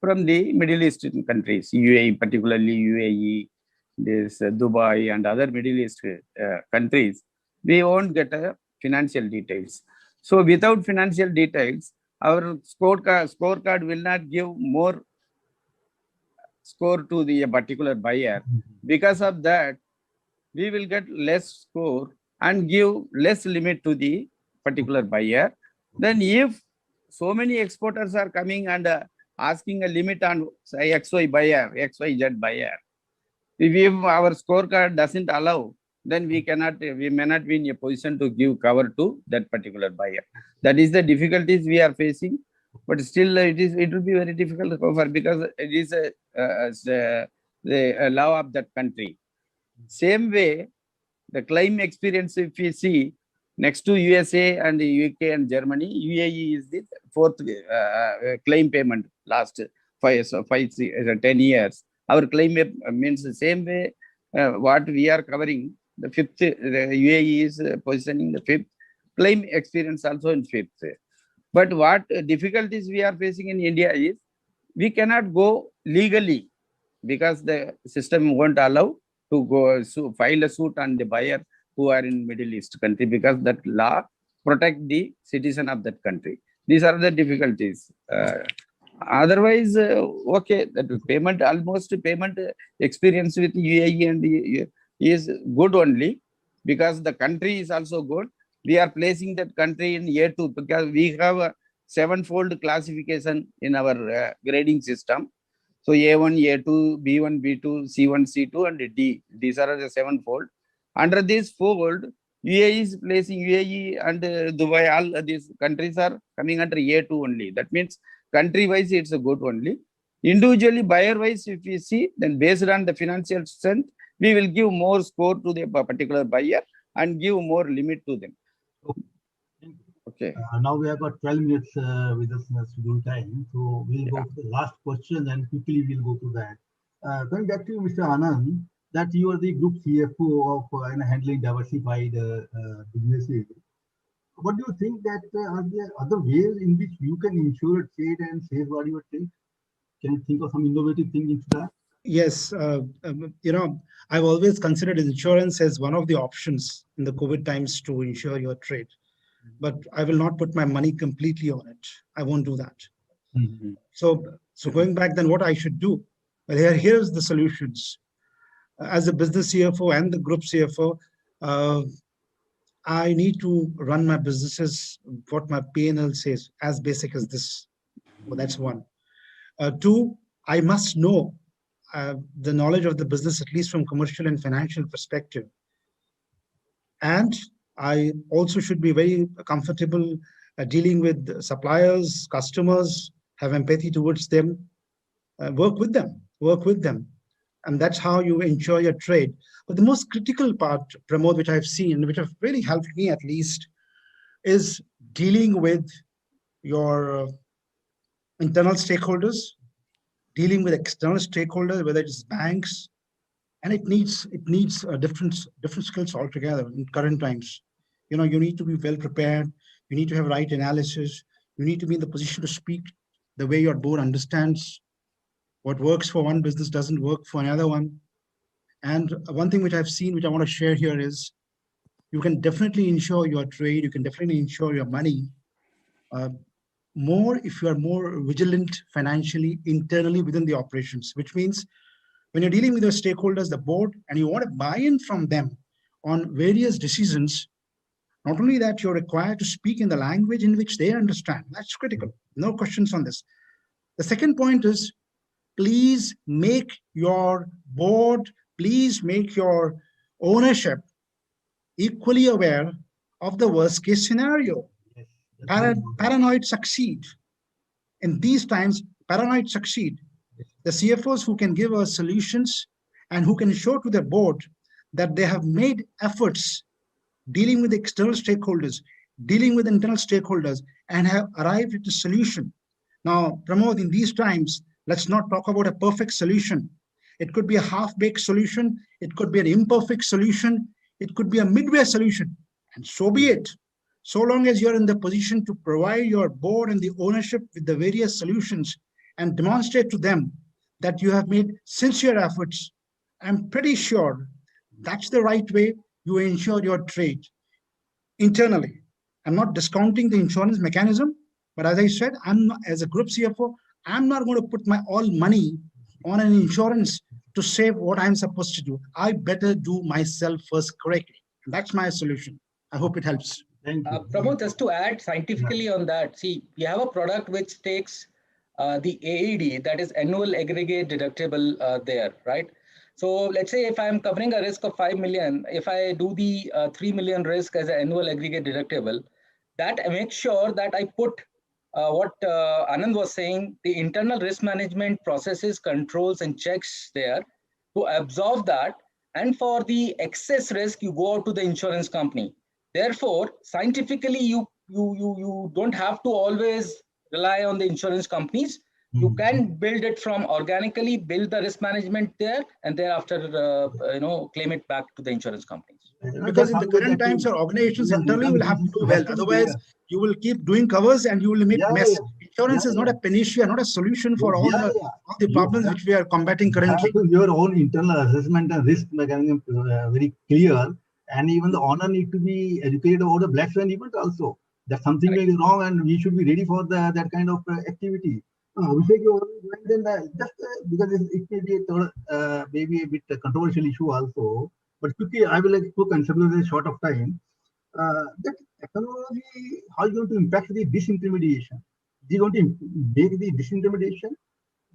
from the Middle Eastern countries, UAE, particularly UAE, this Dubai and other Middle East countries. We won't get financial details. So without financial details, our scorecard will not give more score to the particular buyer. Because of that, we will get less score and give less limit to the particular buyer. Then if so many exporters are coming and asking a limit on say XYZ buyer, if our scorecard doesn't allow, then we may not be in a position to give cover to that particular buyer. That is the difficulties we are facing. But still, it will be very difficult to cover because it is the law of that country. Same way, the claim experience, if we see next to USA and the UK and Germany, UAE is the fourth claim payment last 10 years. Our claim means the same way what we are covering. The fifth, the UAE is positioning the fifth. Claim experience also in fifth. But what difficulties we are facing in India is we cannot go legally because the system won't allow to go file a suit on the buyer who are in Middle East country because that law protect the citizen of that country. These are the difficulties. Otherwise, okay, that payment experience with UAE and is good only because the country is also good. We are placing that country in A2 because we have a 7-fold classification in our grading system. So A1, A2, B1, B2, C1, C2, and D. These are the 7-fold. Under this fold, UAE is placing UAE and Dubai, all these countries are coming under A2 only. That means country-wise, it's a good only. Individually, buyer-wise, if we see, then based on the financial strength, we will give more score to the particular buyer and give more limit to them. Okay. Now we have got 12 minutes with us in the schedule time. So we'll go to the last question and quickly we'll go to that. Going back to Mr. Anand, that you are the group CFO of handling diversified businesses. What do you think that are there other ways in which you can ensure a trade and safeguard your trade? Can you think of some innovative thing into that? Yes, I've always considered insurance as one of the options in the COVID times to ensure your trade. But I will not put my money completely on it. I won't do that. Mm-hmm. So going back, then what I should do? Well, here's the solutions. As a business CFO and the group CFO, I need to run my businesses, what my P&L says, as basic as this. Well, that's one. Two, I must know the knowledge of the business, at least from commercial and financial perspective. And I also should be very comfortable dealing with suppliers, customers, have empathy towards them, work with them. And that's how you ensure your trade. But the most critical part, Pramod, which I've seen, which have really helped me at least, is dealing with your internal stakeholders, dealing with external stakeholders, whether it's banks, and it needs different skills altogether in current times. You need to be well prepared. You need to have right analysis. You need to be in the position to speak the way your board understands what works for one business doesn't work for another one. And one thing which I've seen, which I want to share here is, you can definitely insure your trade. You can definitely insure your money more if you are more vigilant financially, internally within the operations, which means when you're dealing with your stakeholders, the board, and you want to buy in from them on various decisions, not only that, you're required to speak in the language in which they understand. That's critical. No questions on this. The second point is, please make your board, please make your ownership equally aware of the worst case scenario. Yes, Paranoid succeed. In these times, paranoid succeed. The CFOs who can give us solutions and who can show to their board that they have made efforts dealing with external stakeholders, dealing with internal stakeholders, and have arrived at a solution. Now, Pramod, in these times, let's not talk about a perfect solution. It could be a half-baked solution. It could be an imperfect solution. It could be a midway solution. And so be it. So long as you're in the position to provide your board and the ownership with the various solutions and demonstrate to them that you have made sincere efforts, I'm pretty sure that's the right way you ensure your trade internally. I'm not discounting the insurance mechanism, but as I said, I'm not, as a group CFO, I'm not going to put my all money on an insurance to save what I'm supposed to do. I better do myself first correctly. And that's my solution. I hope it helps. Thank you. Pramod, just to add scientifically on that, see, we have a product which takes the AED, that is annual aggregate deductible there, right? So let's say if I'm covering a risk of 5 million, if I do the 3 million risk as an annual aggregate deductible, that makes sure that I put what Anand was saying, the internal risk management processes, controls and checks there to absorb that. And for the excess risk, you go out to the insurance company. Therefore, scientifically, you don't have to always rely on the insurance companies. You can build it from organically, build the risk management there, and thereafter, claim it back to the insurance companies. Because in the current times, your organizations internally will have to do well. Otherwise, you will keep doing covers and you will make mess. Insurance is not a panacea, not a solution for all the problems which we are combating currently. Your own internal assessment and risk mechanism very clear, and even the owner need to be educated about the black swan event also. That something may be wrong, and we should be ready for that kind of activity. Abhishek, you already mentioned just because it may be maybe a bit controversial issue also. But quickly, I will like to consider in a short of time. That technology, how is going to impact the disintermediation? Is it going to make the disintermediation?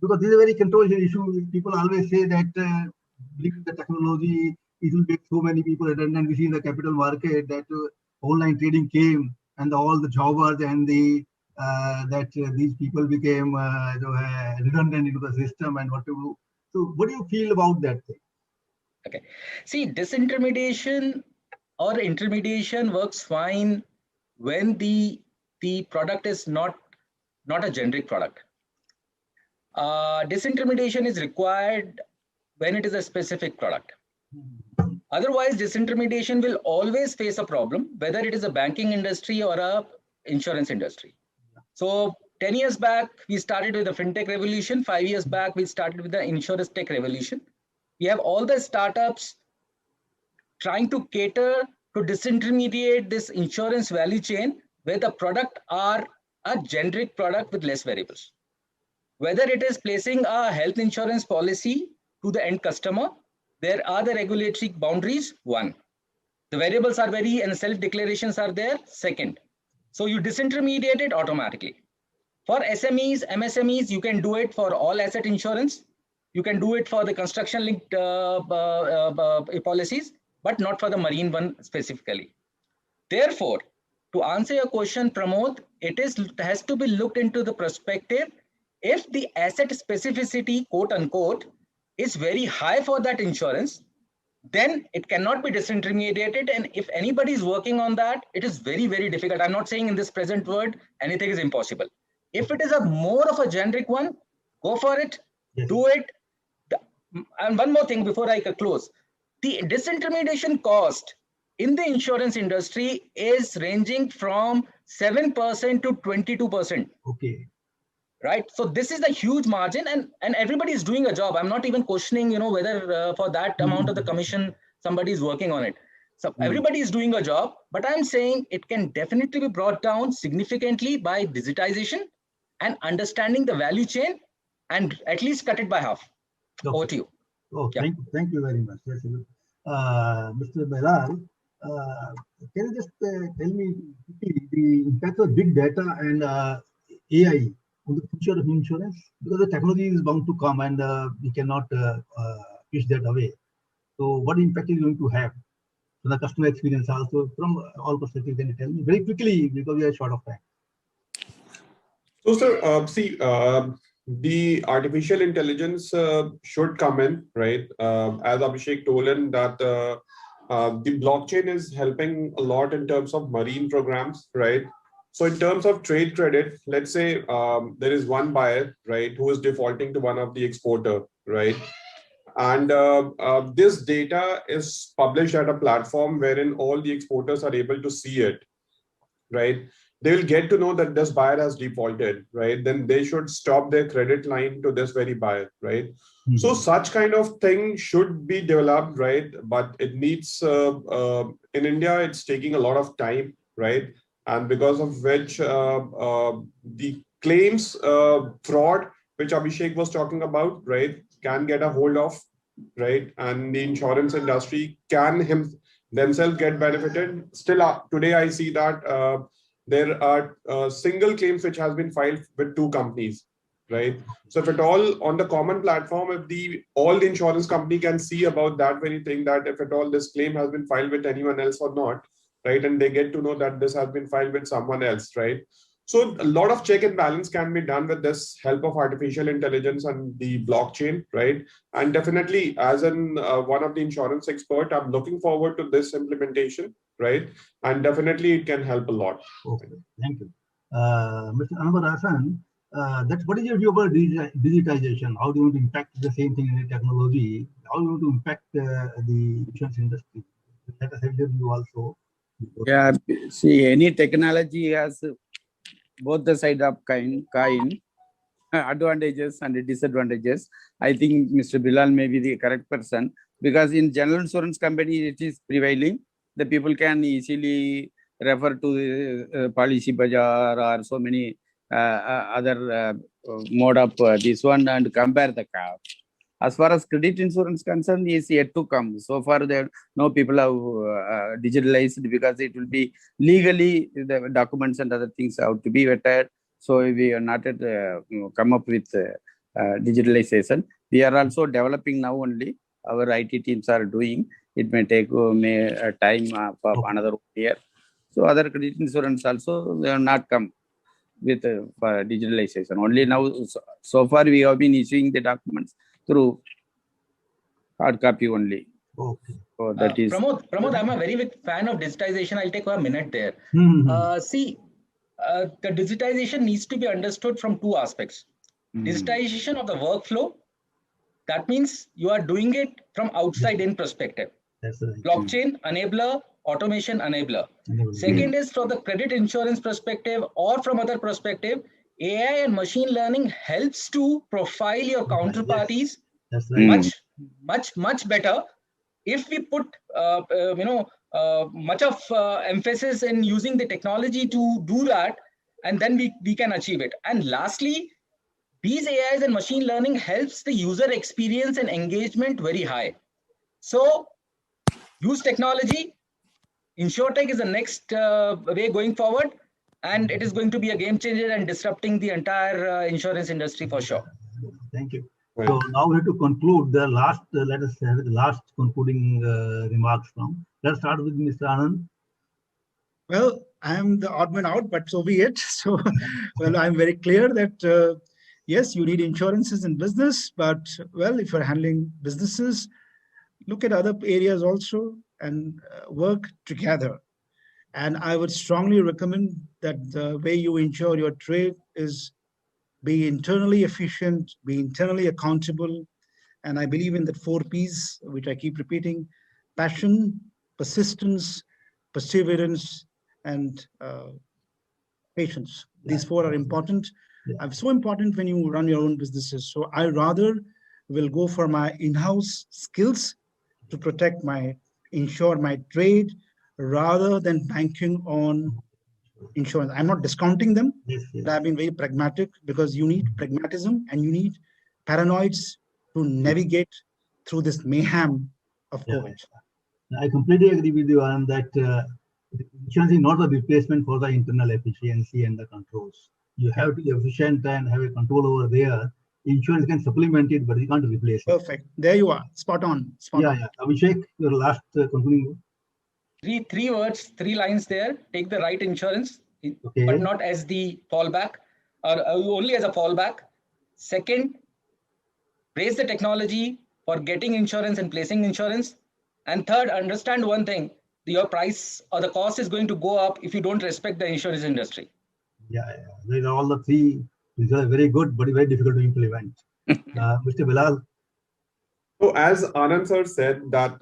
Because this is a very controversial issue. People always say that the technology, it will make so many people redundant. We see in the capital market that online trading came and all the jobbers and the these people became redundant into the system and what to do. So what do you feel about that thing? Okay. See, disintermediation or intermediation works fine when the product is not a generic product. Disintermediation is required when it is a specific product. Otherwise, disintermediation will always face a problem, whether it is a banking industry or a insurance industry. So 10 years back, we started with the fintech revolution. 5 years back, we started with the insurance tech revolution. We have all the startups trying to cater to disintermediate this insurance value chain where the product are a generic product with less variables. Whether it is placing a health insurance policy to the end customer, there are the regulatory boundaries, one. The variables are very and self-declarations are there, second. So you disintermediate it automatically. For SMEs, MSMEs, you can do it for all asset insurance. You can do it for the construction linked policies, but not for the marine one specifically. Therefore, to answer your question, Pramod, it has to be looked into the perspective. If the asset specificity, quote unquote, is very high for that insurance, then it cannot be disintermediated. And if anybody is working on that, it is very, very difficult. I'm not saying in this present world, anything is impossible. If it is a more of a generic one, go for it, do it. And one more thing before I close, the disintermediation cost in the insurance industry is ranging from 7% to 22%. Okay. Right. So this is a huge margin, and everybody is doing a job. I'm not even questioning, whether for that amount of the commission, somebody is working on it. So everybody is doing a job, but I'm saying it can definitely be brought down significantly by digitization and understanding the value chain, and at least cut it by half. Okay. Over to you. Oh, Yeah. thank you very much. Yes, Mr. Belal, can you just tell me quickly the impact of big data and AI on the future of insurance? Because the technology is bound to come, and we cannot push that away. So what impact is it going to have on the customer experience also, from all perspectives? Can you tell me very quickly, because we are short of time? So, sir, see, the artificial intelligence should come in, right? As Abhishek told in that the blockchain is helping a lot in terms of marine programs, right? So in terms of trade credit, let's say there is one buyer, right, who is defaulting to one of the exporter, right? And this data is published at a platform wherein all the exporters are able to see it, right? They will get to know that this buyer has defaulted, right? Then they should stop their credit line to this very buyer, right? Mm-hmm. So such kind of thing should be developed, right? But it needs, in India, it's taking a lot of time, right? And because of which the claims fraud, which Abhishek was talking about, right, can get a hold of, right? And the insurance industry can themselves get benefited. Still, today I see that there are single claims which has been filed with 2 companies, right? So if at all on the common platform, if all the insurance company can see about that very thing, that if at all this claim has been filed with anyone else or not, right? And they get to know that this has been filed with someone else, right? So a lot of check and balance can be done with this help of artificial intelligence and the blockchain, right? And definitely, as one of the insurance expert, I'm looking forward to this implementation, right? And definitely it can help a lot. Okay, thank you. Mr. Anwar Hassan, what is your view about digitization? How do you want to impact the same thing in the technology? How do you want to impact the insurance industry? Let us have your view also. Yeah, see, any technology has both the side of coin, advantages and disadvantages. I think Mr. Bilal may be the correct person, because in general insurance company, it is prevailing. The people can easily refer to the Policy Bazaar or so many other mode of this one and compare the car. As far as credit insurance concerned, is yet to come. So far, no people have digitalized, because it will be legally, the documents and other things have to be vetted. So we are not yet come up with digitalization. We are also developing now only. Our IT teams are doing. It may take time for another year. So other credit insurance also, they have not come with digitalization. Only now, so far we have been issuing the documents through hard copy only. Okay. So that is Pramod, I'm a very big fan of digitization. I'll take a minute there. See, the digitization needs to be understood from 2 aspects. Digitization of the workflow. That means you are doing it from outside in perspective. That's right. Blockchain enabler, automation enabler. Second is from the credit insurance perspective or from other perspective, AI and machine learning helps to profile your counterparties much better. If we put much of emphasis in using the technology to do that, and then we can achieve it. And lastly, these AIs and machine learning helps the user experience and engagement very high. So use technology. InsurTech is the next way going forward, and it is going to be a game changer and disrupting the entire insurance industry for sure. Thank you. So now we have to conclude the last, let us have the last concluding remarks from. Let's start with Mr. Anand. Well, I am the odd man out, but so be it. So, well, I'm very clear that, yes, you need insurances in business, but, well, if you're handling businesses, look at other areas also and work together. And I would strongly recommend that the way you insure your trade is be internally efficient, be internally accountable. And I believe in that 4 Ps, which I keep repeating: passion, persistence, perseverance, and patience. These four are important. So important when you run your own businesses. So I rather will go for my in-house skills to protect ensure my trade rather than banking on insurance. I'm not discounting them, but I've been very pragmatic because you need pragmatism and you need paranoids to navigate through this mayhem of COVID. I completely agree with you on that. Insurance is not a replacement for the internal efficiency and the controls. You have to be efficient and have a control over there. Insurance can supplement it, but you can't replace it. Perfect. There you are. Spot on. Spot on. Abhishek, your last concluding word. Three words, 3 lines there. Take the right insurance, but not as the fallback or only as a fallback. Second, raise the technology for getting insurance and placing insurance. And third, understand one thing, your price or the cost is going to go up if you don't respect the insurance industry. These are all the 3. These are very good, but very difficult to implement. Mr. Bilal. So as Anand sir said that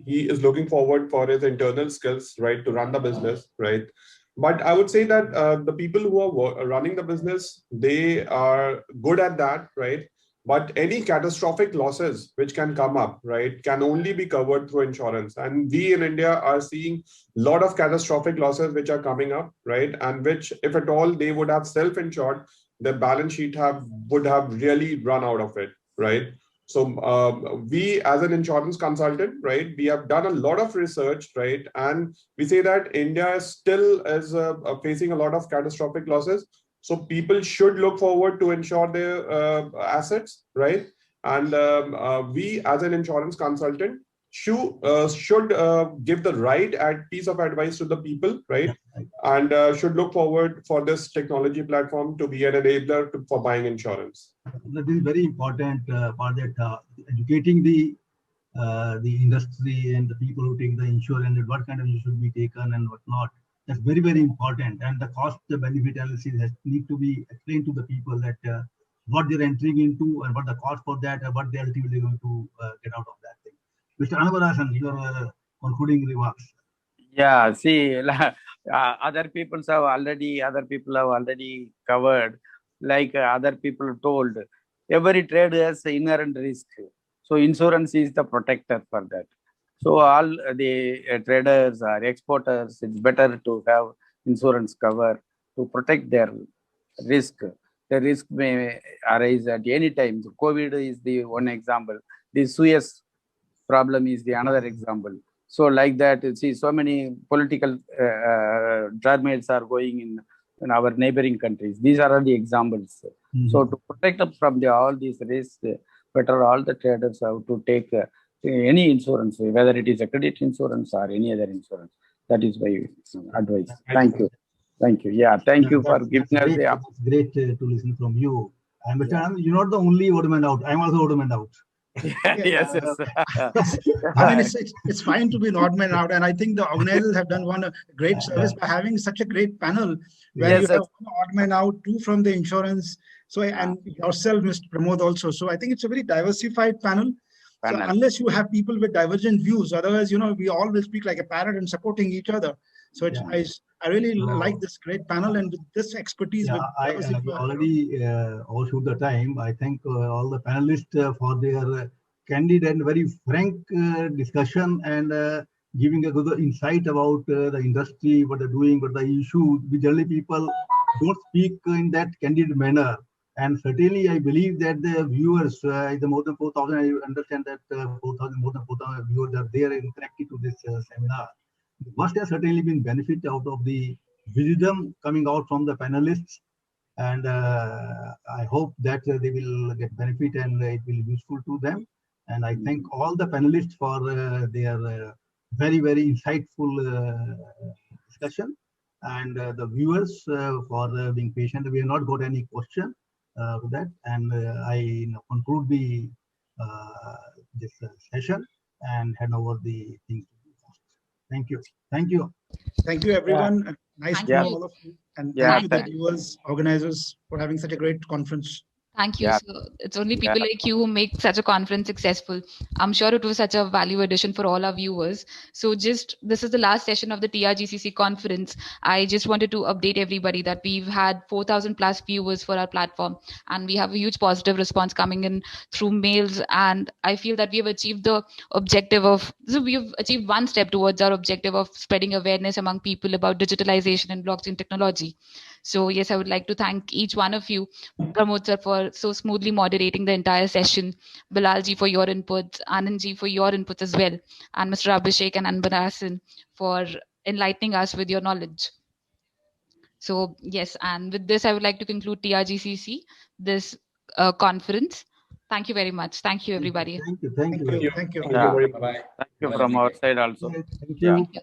he is looking forward for his internal skills, right, to run the business, right? But I would say that the people who are running the business, they are good at that, right? But any catastrophic losses which can come up, right, can only be covered through insurance. And we in India are seeing a lot of catastrophic losses which are coming up, right? And which, if at all, they would have self-insured, their balance sheet would have really run out of it, right? So we as an insurance consultant, right, we have done a lot of research, right? And we say that India still is facing a lot of catastrophic losses. So people should look forward to insure their assets, right? And we as an insurance consultant should give the right piece of advice to the people, right? And should look forward for this technology platform to be an enabler for buying insurance. That is very important part, that educating the industry and the people who take the insurance and what kind of insurance should be taken and what not. That's very, very important. And the cost benefit analysis need to be explained to the people that what they're entering into and what the cost for that and what they're ultimately going to get out of that thing. Mr. Anubharasan, your concluding remarks. Yeah, see, other people have already covered, like other people told, every trade has inherent risk. So insurance is the protector for that. So all the traders or exporters, it's better to have insurance cover to protect their risk. The risk may arise at any time. So COVID is the one example. The Suez problem is the another example. So like that, you see, so many political turmoils are going in our neighboring countries. These are the examples. So to protect us from all these risks, better all the traders have to take any insurance, whether it is a credit insurance or any other insurance. That is my advice. Thank you. Thank you. Yeah, thank you for giving us the opportunity. Great to listen from you. And Mr. Anand, you're not the only odd man out. I'm also odd man out. Yes. I mean, it's fine to be an odd man out, and I think the organizers have done one great service by having such a great panel where you have one odd man out, 2 from the insurance, so and yourself, Mr. Pramod, also. So I think it's a very diversified panel. So unless you have people with divergent views, otherwise, we all will speak like a parrot and supporting each other. So it's I really like this great panel and with this expertise. I already overshoot the time. I thank all the panelists for their candid and very frank discussion and giving a good insight about the industry, what they're doing, what the issue. We generally people don't speak in that candid manner. And certainly, I believe that the viewers, the more than 4,000, I understand that more than 4,000 viewers are there and connected to this seminar. Must have certainly been benefit out of the wisdom coming out from the panelists. And I hope that they will get benefit and it will be useful to them. And I thank all the panelists for their very, very insightful discussion. And the viewers for being patient. We have not got any question. For that, and I conclude the this session and hand over the things to the host. Thank you. Thank you. Thank you, everyone. Nice to know all of you. And thank you, the viewers, organizers, for having such a great conference. Thank you, Yeah. sir. It's only people like you who make such a conference successful. I'm sure it was such a value addition for all our viewers. So this is the last session of the TRGCC conference. I just wanted to update everybody that we've had 4,000 plus viewers for our platform, and we have a huge positive response coming in through mails. And I feel that we have achieved the objective of, so we've achieved one step towards our objective of spreading awareness among people about digitalization and blockchain technology. So yes, I would like to thank each one of you, Pramod sir, for so smoothly moderating the entire session, Bilal ji for your inputs, Anand ji for your inputs as well, and Mr. Abhishek and Anbarasan for enlightening us with your knowledge. So yes, and with this, I would like to conclude TRGCC, this conference. Thank you very much. Thank you, everybody. Thank you. Thank you. Thank you. Thank you very much. Bye-bye. Thank you from our side also. Thank you. Yeah. Thank you.